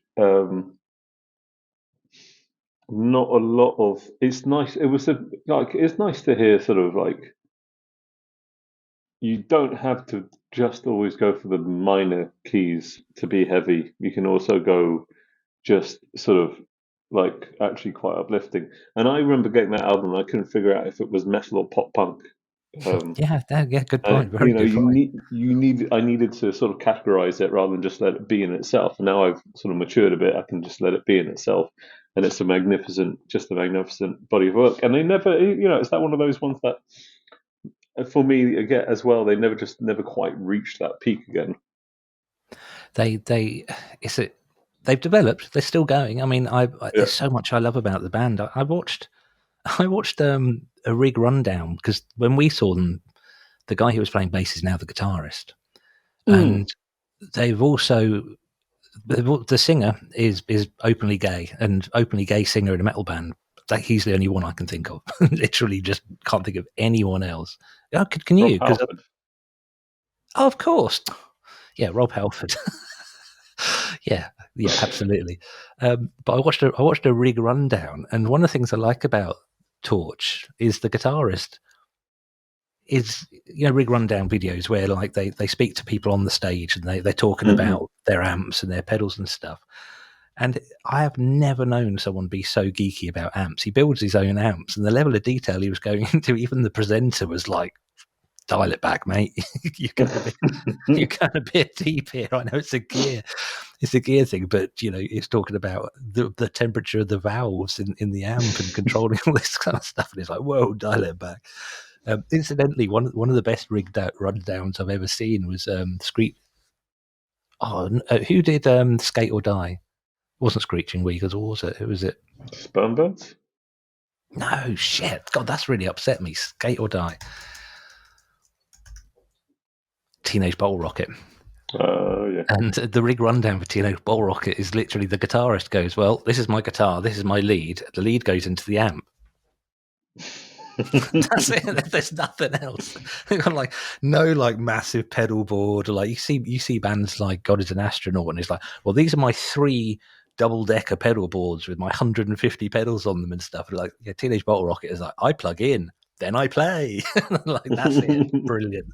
not a lot of. It's nice. It's nice to hear sort of like you don't have to just always go for the minor keys to be heavy. You can also go just sort of like actually quite uplifting. And I remember getting that album and I couldn't figure out if it was metal or pop punk. Yeah, good point. Very good point. I needed to sort of categorize it rather than just let it be in itself. And now I've sort of matured a bit. I can just let it be in itself, and it's a magnificent body of work. And they never, it's that one of those ones that, for me, again as well, they never quite reached that peak again. They've developed. They're still going. I mean, there's so much I love about the band. I watched a rig rundown because when we saw them, the guy who was playing bass is now the guitarist, and they've also the singer is openly gay, and openly gay singer in a metal band. He's the only one I can think of. Literally, just can't think of anyone else. Oh, can you? Of course, yeah, Rob Halford. yeah, absolutely. But I watched a rig rundown, and one of the things I like about Torch is the guitarist is rig rundown videos where like they speak to people on the stage and they're talking about their amps and their pedals and stuff. And I have never known someone be so geeky about amps. He builds his own amps, and the level of detail he was going into, even the presenter was like, dial it back, mate. You're going a bit deep here. I know it's a gear thing, but it's talking about the temperature of the valves in the amp and controlling all this kind of stuff. And it's like, whoa, dial it back. Incidentally, one of the best rigged out rundowns I've ever seen was Screech. Who did Skate or Die? It wasn't Screeching Weagles, or was it? Who was it? Spermbirds? No, shit. God, that's really upset me. Skate or Die. Teenage Bottle Rocket. Yeah. And the rig rundown for Teenage Bottle Rocket is literally the guitarist goes, well, this is my guitar, this is my lead. The lead goes into the amp. That's it. There's nothing else. They've got like no like massive pedal board. Or like you see bands like God Is an Astronaut, and it's like, well, these are my 3 double-decker pedal boards with my 150 pedals on them and stuff. And like, yeah, Teenage Bottle Rocket is like, I plug in, then I play. Like that's it. Brilliant.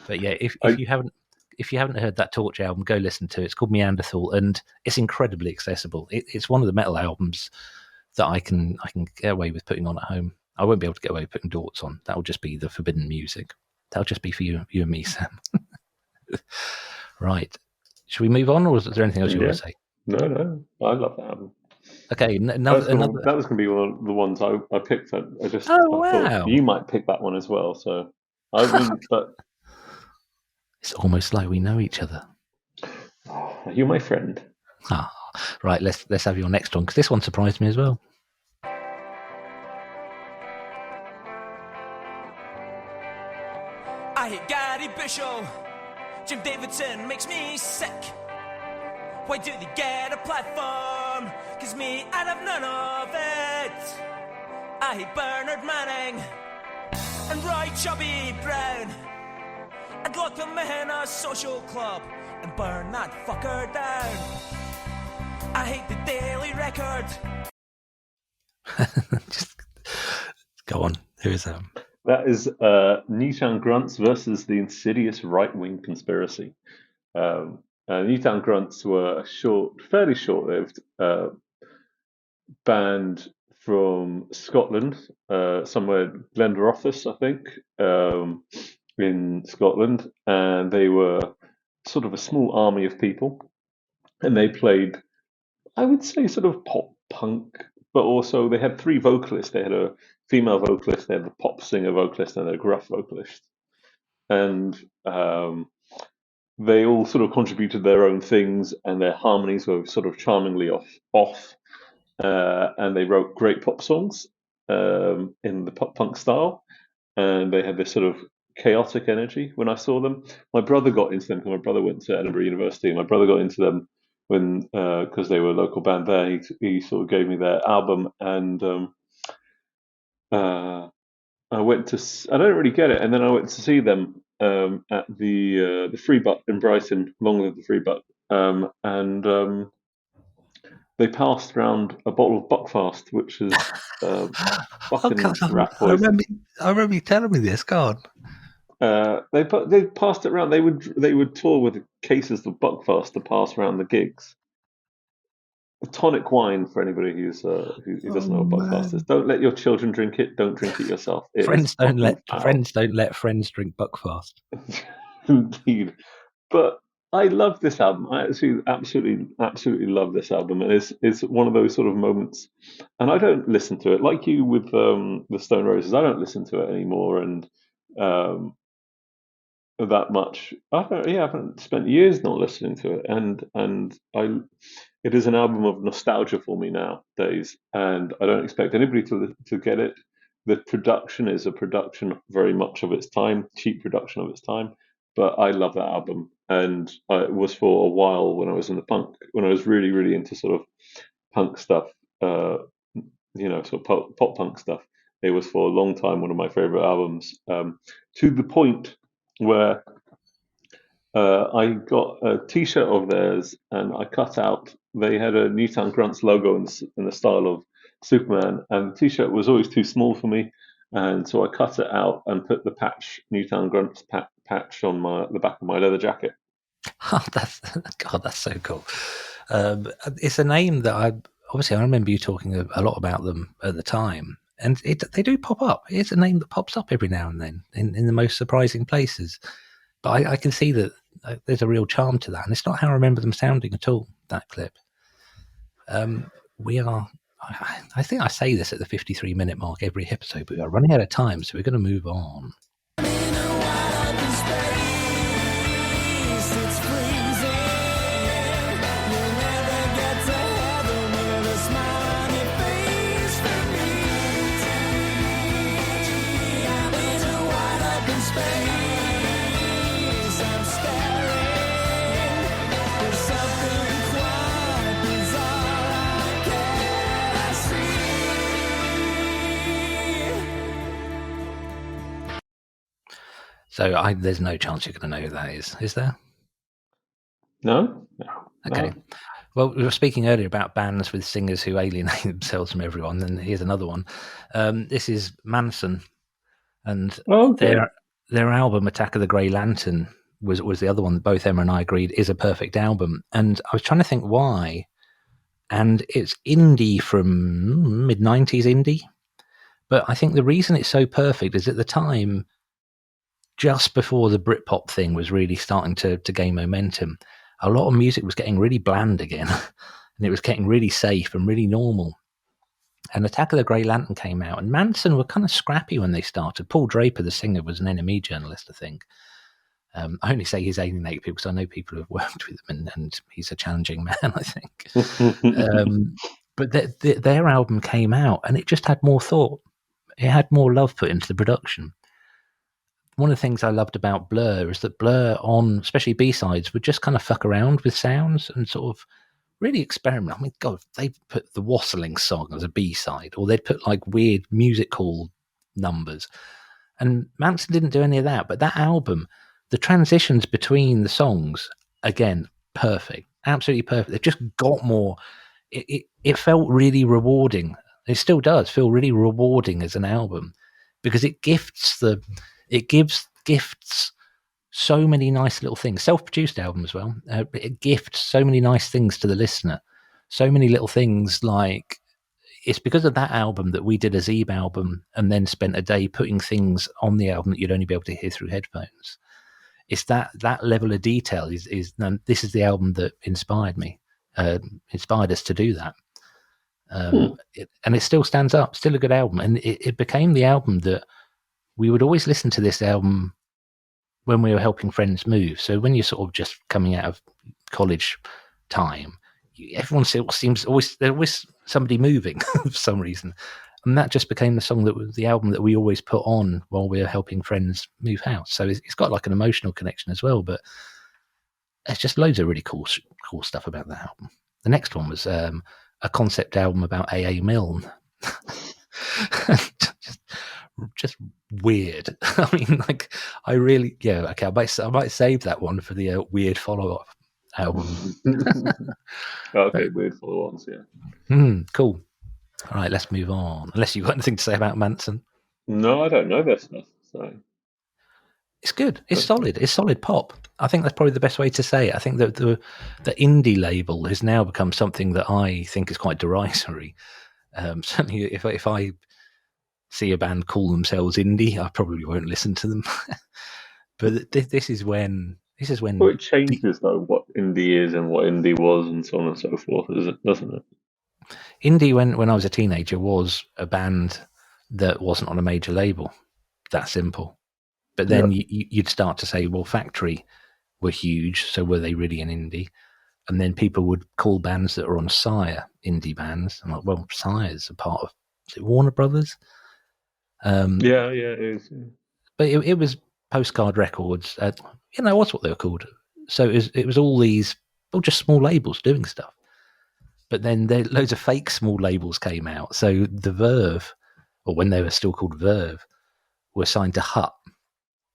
But yeah, if you haven't heard that Torch album, go listen to it. It's called Neanderthal, and it's incredibly accessible. It's one of the metal albums that I can get away with putting on at home. I won't be able to get away with putting Dorts on. That'll just be the forbidden music. That'll just be for you and me, Sam. Right. Should we move on, or is there anything else you want Yeah. to say? No, I love that album. Okay, That was going to be one of the ones I picked. I thought you might pick that one as well. So I mean, but it's almost like we know each other. You're my friend. Ah, right. Let's have your next one, because this one surprised me as well. I hate Gary Bushell. Jim Davidson makes me sick. Why do they get a platform? 'Cause me, I'd have none of it. I hate Bernard Manning and Roy Chubby Brown. I'd lock them in a social club and burn that fucker down. I hate the Daily Record. Just go on. Who is that? That is Newtown Grunts versus the Insidious Right-Wing Conspiracy. Newtown Grunts were a fairly short-lived band from Scotland, somewhere Glenrothes, I think, in Scotland, and they were sort of a small army of people, and they played, I would say, sort of pop punk, but also they had three vocalists. They had a female vocalist, they had the pop singer vocalist, and a gruff vocalist, and they all sort of contributed their own things, and their harmonies were sort of charmingly off, and they wrote great pop songs in the pop punk style, and they had this sort of chaotic energy. When I saw them, my brother got into them because my brother went to Edinburgh University. My brother got into them when because they were a local band there. He sort of gave me their album, and I went to. I don't really get it, and then I went to see them at the Free Butt in Brighton, long live the Free Butt, and they passed around a bottle of Buckfast, which is fucking rat poison. I remember you telling me this. Go on. They passed it around. They would tour with cases of Buckfast to pass around the gigs. A tonic wine for anybody who doesn't know what Buckfast is. Don't let your children drink it. Don't drink it yourself. Friends don't let friends drink Buckfast. Indeed, but I love this album. I actually absolutely love this album, and it's one of those sort of moments. And I don't listen to it like you with the Stone Roses. I don't listen to it anymore, and that much. I haven't spent years not listening to it, and it is an album of nostalgia for me nowadays, and I don't expect anybody to get it. The production is a production very much of its time, cheap production of its time, but I love that album, and it was for a while when I was when I was really, really into sort of punk stuff, sort of pop punk stuff. It was for a long time one of my favorite albums, to the point where I got a T-shirt of theirs, and I cut out. They had a Newtown Grunts logo in the style of Superman, and the T-shirt was always too small for me, and so I cut it out and put the Newtown Grunts patch on the back of my leather jacket. Oh, that's so cool. It's a name that I remember you talking a lot about them at the time, and they do pop up. It's a name that pops up every now and then in the most surprising places. But I can see that there's a real charm to that, and it's not how I remember them sounding at all, that clip. We are, I think I say this at the 53-minute mark every episode, but we are running out of time, so we're going to move on. So there's no chance you're going to know who that is there? No. Okay. No. Well, we were speaking earlier about bands with singers who alienate themselves from everyone, and here's another one. This is Manson, and their album Attack of the Grey Lantern was the other one that both Emma and I agreed is a perfect album. And I was trying to think why, and it's indie from mid-90s indie. But I think the reason it's so perfect is at the time, just before the Britpop thing was really starting to gain momentum, a lot of music was getting really bland again, and it was getting really safe and really normal. And Attack of the Grey Lantern came out, and Manson were kind of scrappy when they started. Paul Draper, the singer, was an NME journalist, I think. I only say he's alienated people because I know people who have worked with him, and he's a challenging man, I think. But their album came out, and it just had more thought. It had more love put into the production. One of the things I loved about Blur is that Blur, on especially B-sides, would just kind of fuck around with sounds and sort of really experiment. I mean, God, they put the Wassailing song as a B-side, or they'd put like weird music hall numbers. And Manson didn't do any of that. But that album, the transitions between the songs, again, perfect, absolutely perfect. It just got more. It felt really rewarding. It still does feel really rewarding as an album because it gives so many nice little things. Self-produced album as well. It gifts so many nice things to the listener. So many little things, like it's because of that album that we did a Zeeb album and then spent a day putting things on the album that you'd only be able to hear through headphones. It's that level of detail is this is the album that inspired me, inspired us to do that. And it still stands up, still a good album. And it became the album that we would always listen to this album when we were helping friends move. So when you're sort of just coming out of college time, everyone seems there's always somebody moving for some reason. And that just became the song that was the album that we always put on while we were helping friends move house. So it's got like an emotional connection as well, but there's just loads of really cool stuff about that album. The next one was a concept album about A.A. Milne. just weird. I mean, like, I might save that one for the weird follow-up album. Okay, weird follow-ons, yeah. Cool. All right, let's move on. Unless you've got anything to say about Manson. No, I don't know their stuff, so... It's good. It's solid. It's solid pop. I think that's probably the best way to say it. I think that the indie label has now become something that I think is quite derisory. Certainly, if I see a band call themselves indie, I probably won't listen to them. But this is when. Well, it changes though what indie is and what indie was, and so on and so forth, doesn't it? Indie, when I was a teenager, was a band that wasn't on a major label. That simple. But then you'd start to say, well, Factory were huge, so were they really an indie? And then people would call bands that are on Sire indie bands. I'm like, well, Sire's a part of, is it Warner Brothers? Yeah, it is. Yeah. But it was Postcard Records. That's what they were called. So it was all these, just small labels doing stuff. But then loads of fake small labels came out. So the Verve, or when they were still called Verve, were signed to Hut.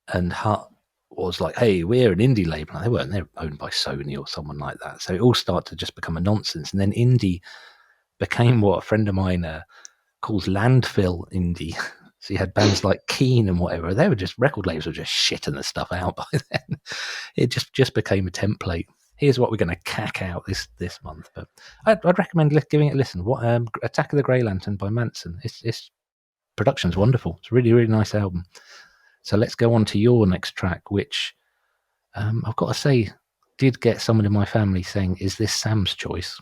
And Hut was like, hey, we're an indie label. They weren't. They're owned by Sony or someone like that. So it all started to just become a nonsense. And then indie became what a friend of mine calls landfill indie. So you had bands like Keen and whatever. They were just, record labels were just shitting the stuff out by then. It just became a template. Here's what we're going to cack out this month. But I'd recommend giving it a listen. Attack of the Grey Lantern by Manson. Its production's wonderful. It's a really, really nice album. So let's go on to your next track, which I've got to say did get someone in my family saying, is this Sam's choice?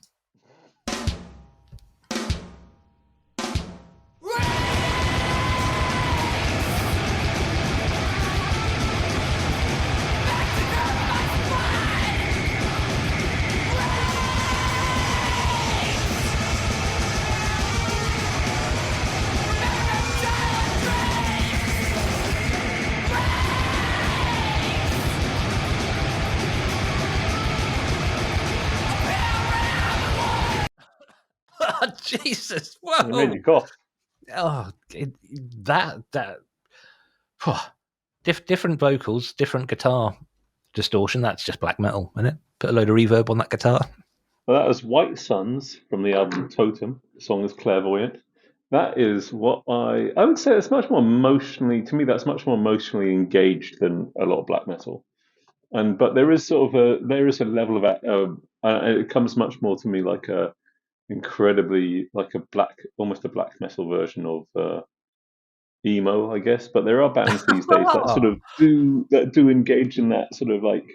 Jesus! Whoa! It made you cough. Oh, different vocals, different guitar distortion. That's just black metal, isn't it? Put a load of reverb on that guitar. Well, that was White Suns from the album Totem. The song is Clairvoyant. That is what I would say. It's much more emotionally, to me, that's much more emotionally engaged than a lot of black metal. But there is sort of a level of it comes much more to me like a incredibly like almost a black metal version of emo, I guess. But there are bands these days that sort of do engage in that sort of like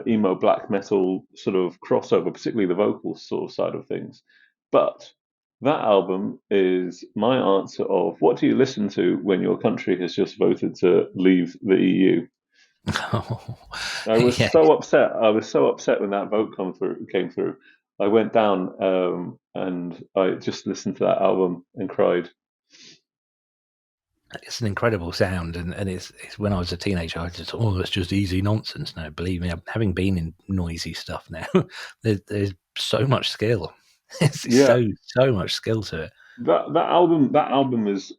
emo black metal sort of crossover, particularly the vocal sort of side of things. But that album is my answer of what do you listen to when your country has just voted to leave the EU? I was Yeah, so upset. I was so upset when that vote came through. I went down and I just listened to that album and cried. it's an incredible sound, and it's when I was a teenager, I just thought, that's just easy nonsense. No, believe me, having been in noisy stuff now, there's so much skill. It's Yeah, so much skill to it. that album is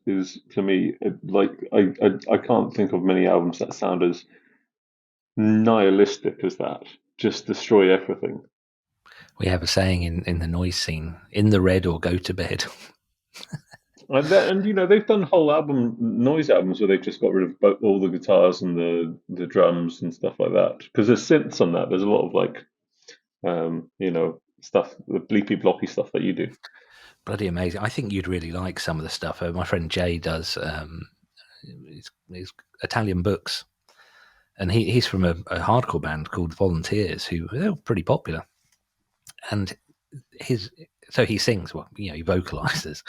to me like I can't think of many albums that sound as nihilistic as that. Just destroy everything. We have a saying in the noise scene: in the red or go to bed. And you know they've done whole noise albums where they've just got rid of all the guitars and the drums and stuff like that. Because there's synths on that. There's a lot of like you know stuff, the bleepy bloppy stuff that you do. Bloody amazing! I think you'd really like some of the stuff. My friend Jay does his Italian books, and he's from a hardcore band called Volunteers, who they're pretty popular. And so he sings, well, you know, he vocalizes,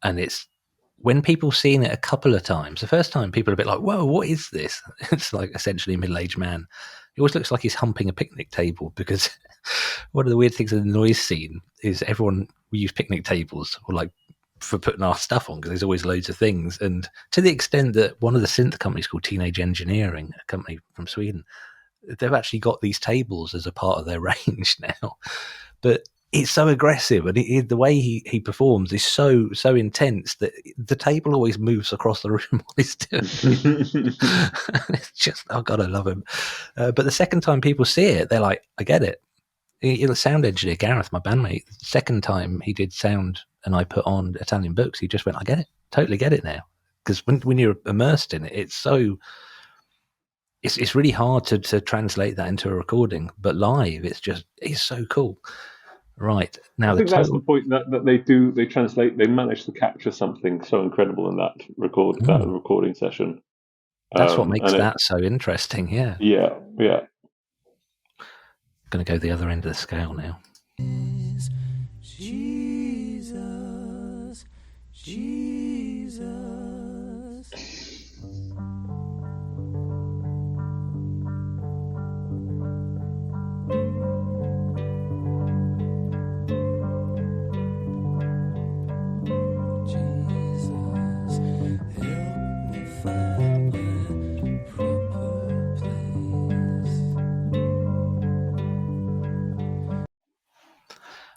and it's when people seen it a couple of times. The first time, people are a bit like, "Whoa, what is this?" It's like essentially a middle-aged man. He always looks like he's humping a picnic table because one of the weird things in the noise scene is we use picnic tables or like for putting our stuff on because there's always loads of things. And to the extent that one of the synth companies called Teenage Engineering, a company from Sweden, they've actually got these tables as a part of their range now. But it's so aggressive, and the way he performs is so intense that the table always moves across the room while he's doing it. It's just, oh God, I love him. But the second time people see it, they're like, I get it. The sound engineer, Gareth, my bandmate, the second time he did sound and I put on Italian books, he just went, I get it, totally get it now. Because when you're immersed in it, it's really hard to translate that into a recording, but live, it's so cool. Right now, I think that's the point that they manage to capture something so incredible in that recording session. That's what makes that so interesting. Yeah. Going to go the other end of the scale now. Jesus.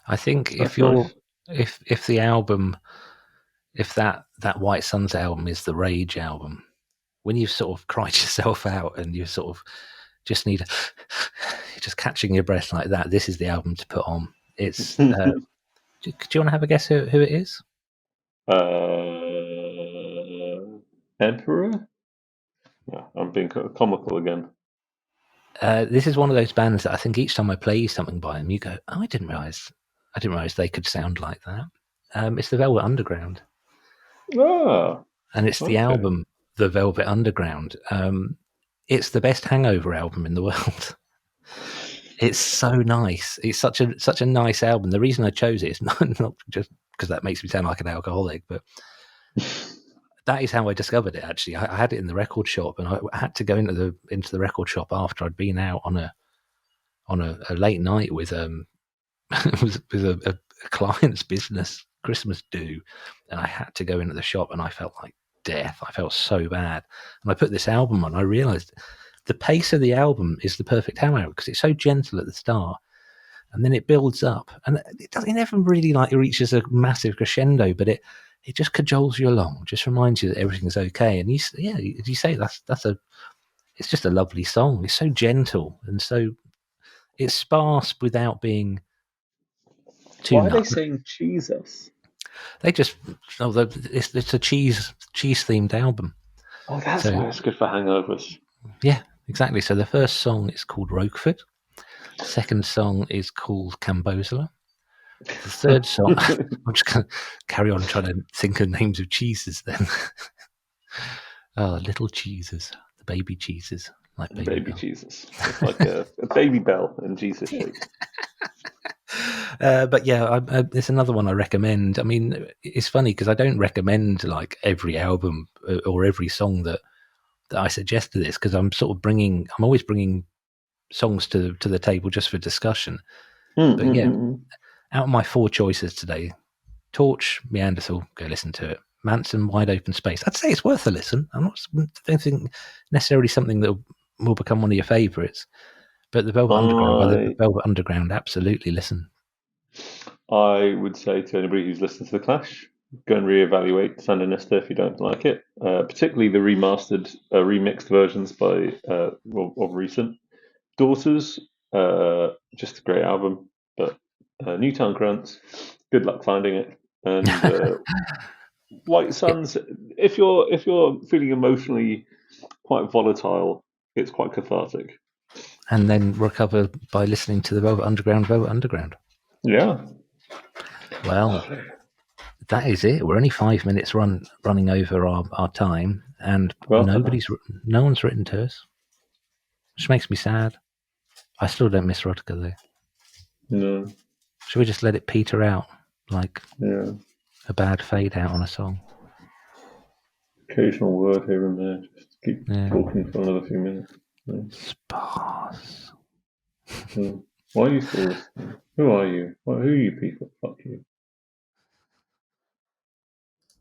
I think if the album, if that White Suns album is the Rage album, when you've sort of cried yourself out and you sort of just need just catching your breath like that, this is the album to put on. It's do you want to have a guess who it is? Emperor? Yeah, I'm being comical again. This is one of those bands that I think each time I play something by them, you go, oh, I didn't realize they could sound like that. It's the Velvet Underground. Oh, and it's the album The Velvet Underground. It's the best Hangover album in the world. It's so nice. It's such a nice album. The reason I chose it is not just because that makes me sound like an alcoholic, but that is how I discovered it. Actually, I had it in the record shop, and I had to go into the record shop after I'd been out on a late night with with a client's business Christmas do, and I had to go into the shop, and I felt like death. I felt so bad, and I put this album on. I realized the pace of the album is the perfect hangover because it's so gentle at the start, and then it builds up, and it never really like reaches a massive crescendo, but it just cajoles you along, just reminds you that everything's okay. And you say it's just a lovely song. It's so gentle and so it's sparse without being too. Why are they saying Jesus? They just it's a cheese themed album. Oh, that's why it's good for hangovers. Yeah, exactly. So the first song is called Roquefort. The second song is called Cambozola. The third song, I'm just going to carry on trying to think of names of cheeses then. Oh, little cheeses, the baby cheeses. Like Baby Bell. Jesus. It's like a baby bell in Jesus shape. But yeah, it's another one I recommend. I mean, it's funny because I don't recommend like every album or every song that I suggest to this, because I'm always bringing songs to the table just for discussion. But yeah, out of my 4 choices today, Torch, Neanderthal, go listen to it. Manson, Wide Open Space. I'd say it's worth a listen. I don't think necessarily something that will become one of your favourites. But the Velvet Underground, by the Velvet Underground, absolutely listen. I would say to anybody who's listened to The Clash, go and reevaluate Sandinista if you don't like it, particularly the remastered, remixed versions by of recent Daughters. Just a great album, but Newtown Grants, good luck finding it. And White Suns, if you're feeling emotionally quite volatile, it's quite cathartic. And then recover by listening to the Velvet Underground. Yeah. Well, that is it. We're only 5 minutes running over our time, and Well, no one's written to us, which makes me sad. I still don't miss Rodka though. No. Should we just let it peter out like a bad fade out on a song? Occasional word here and there. Just keep talking for another few minutes. Sparse. Why are you still listening? Who are you? Who are you people? Fuck you.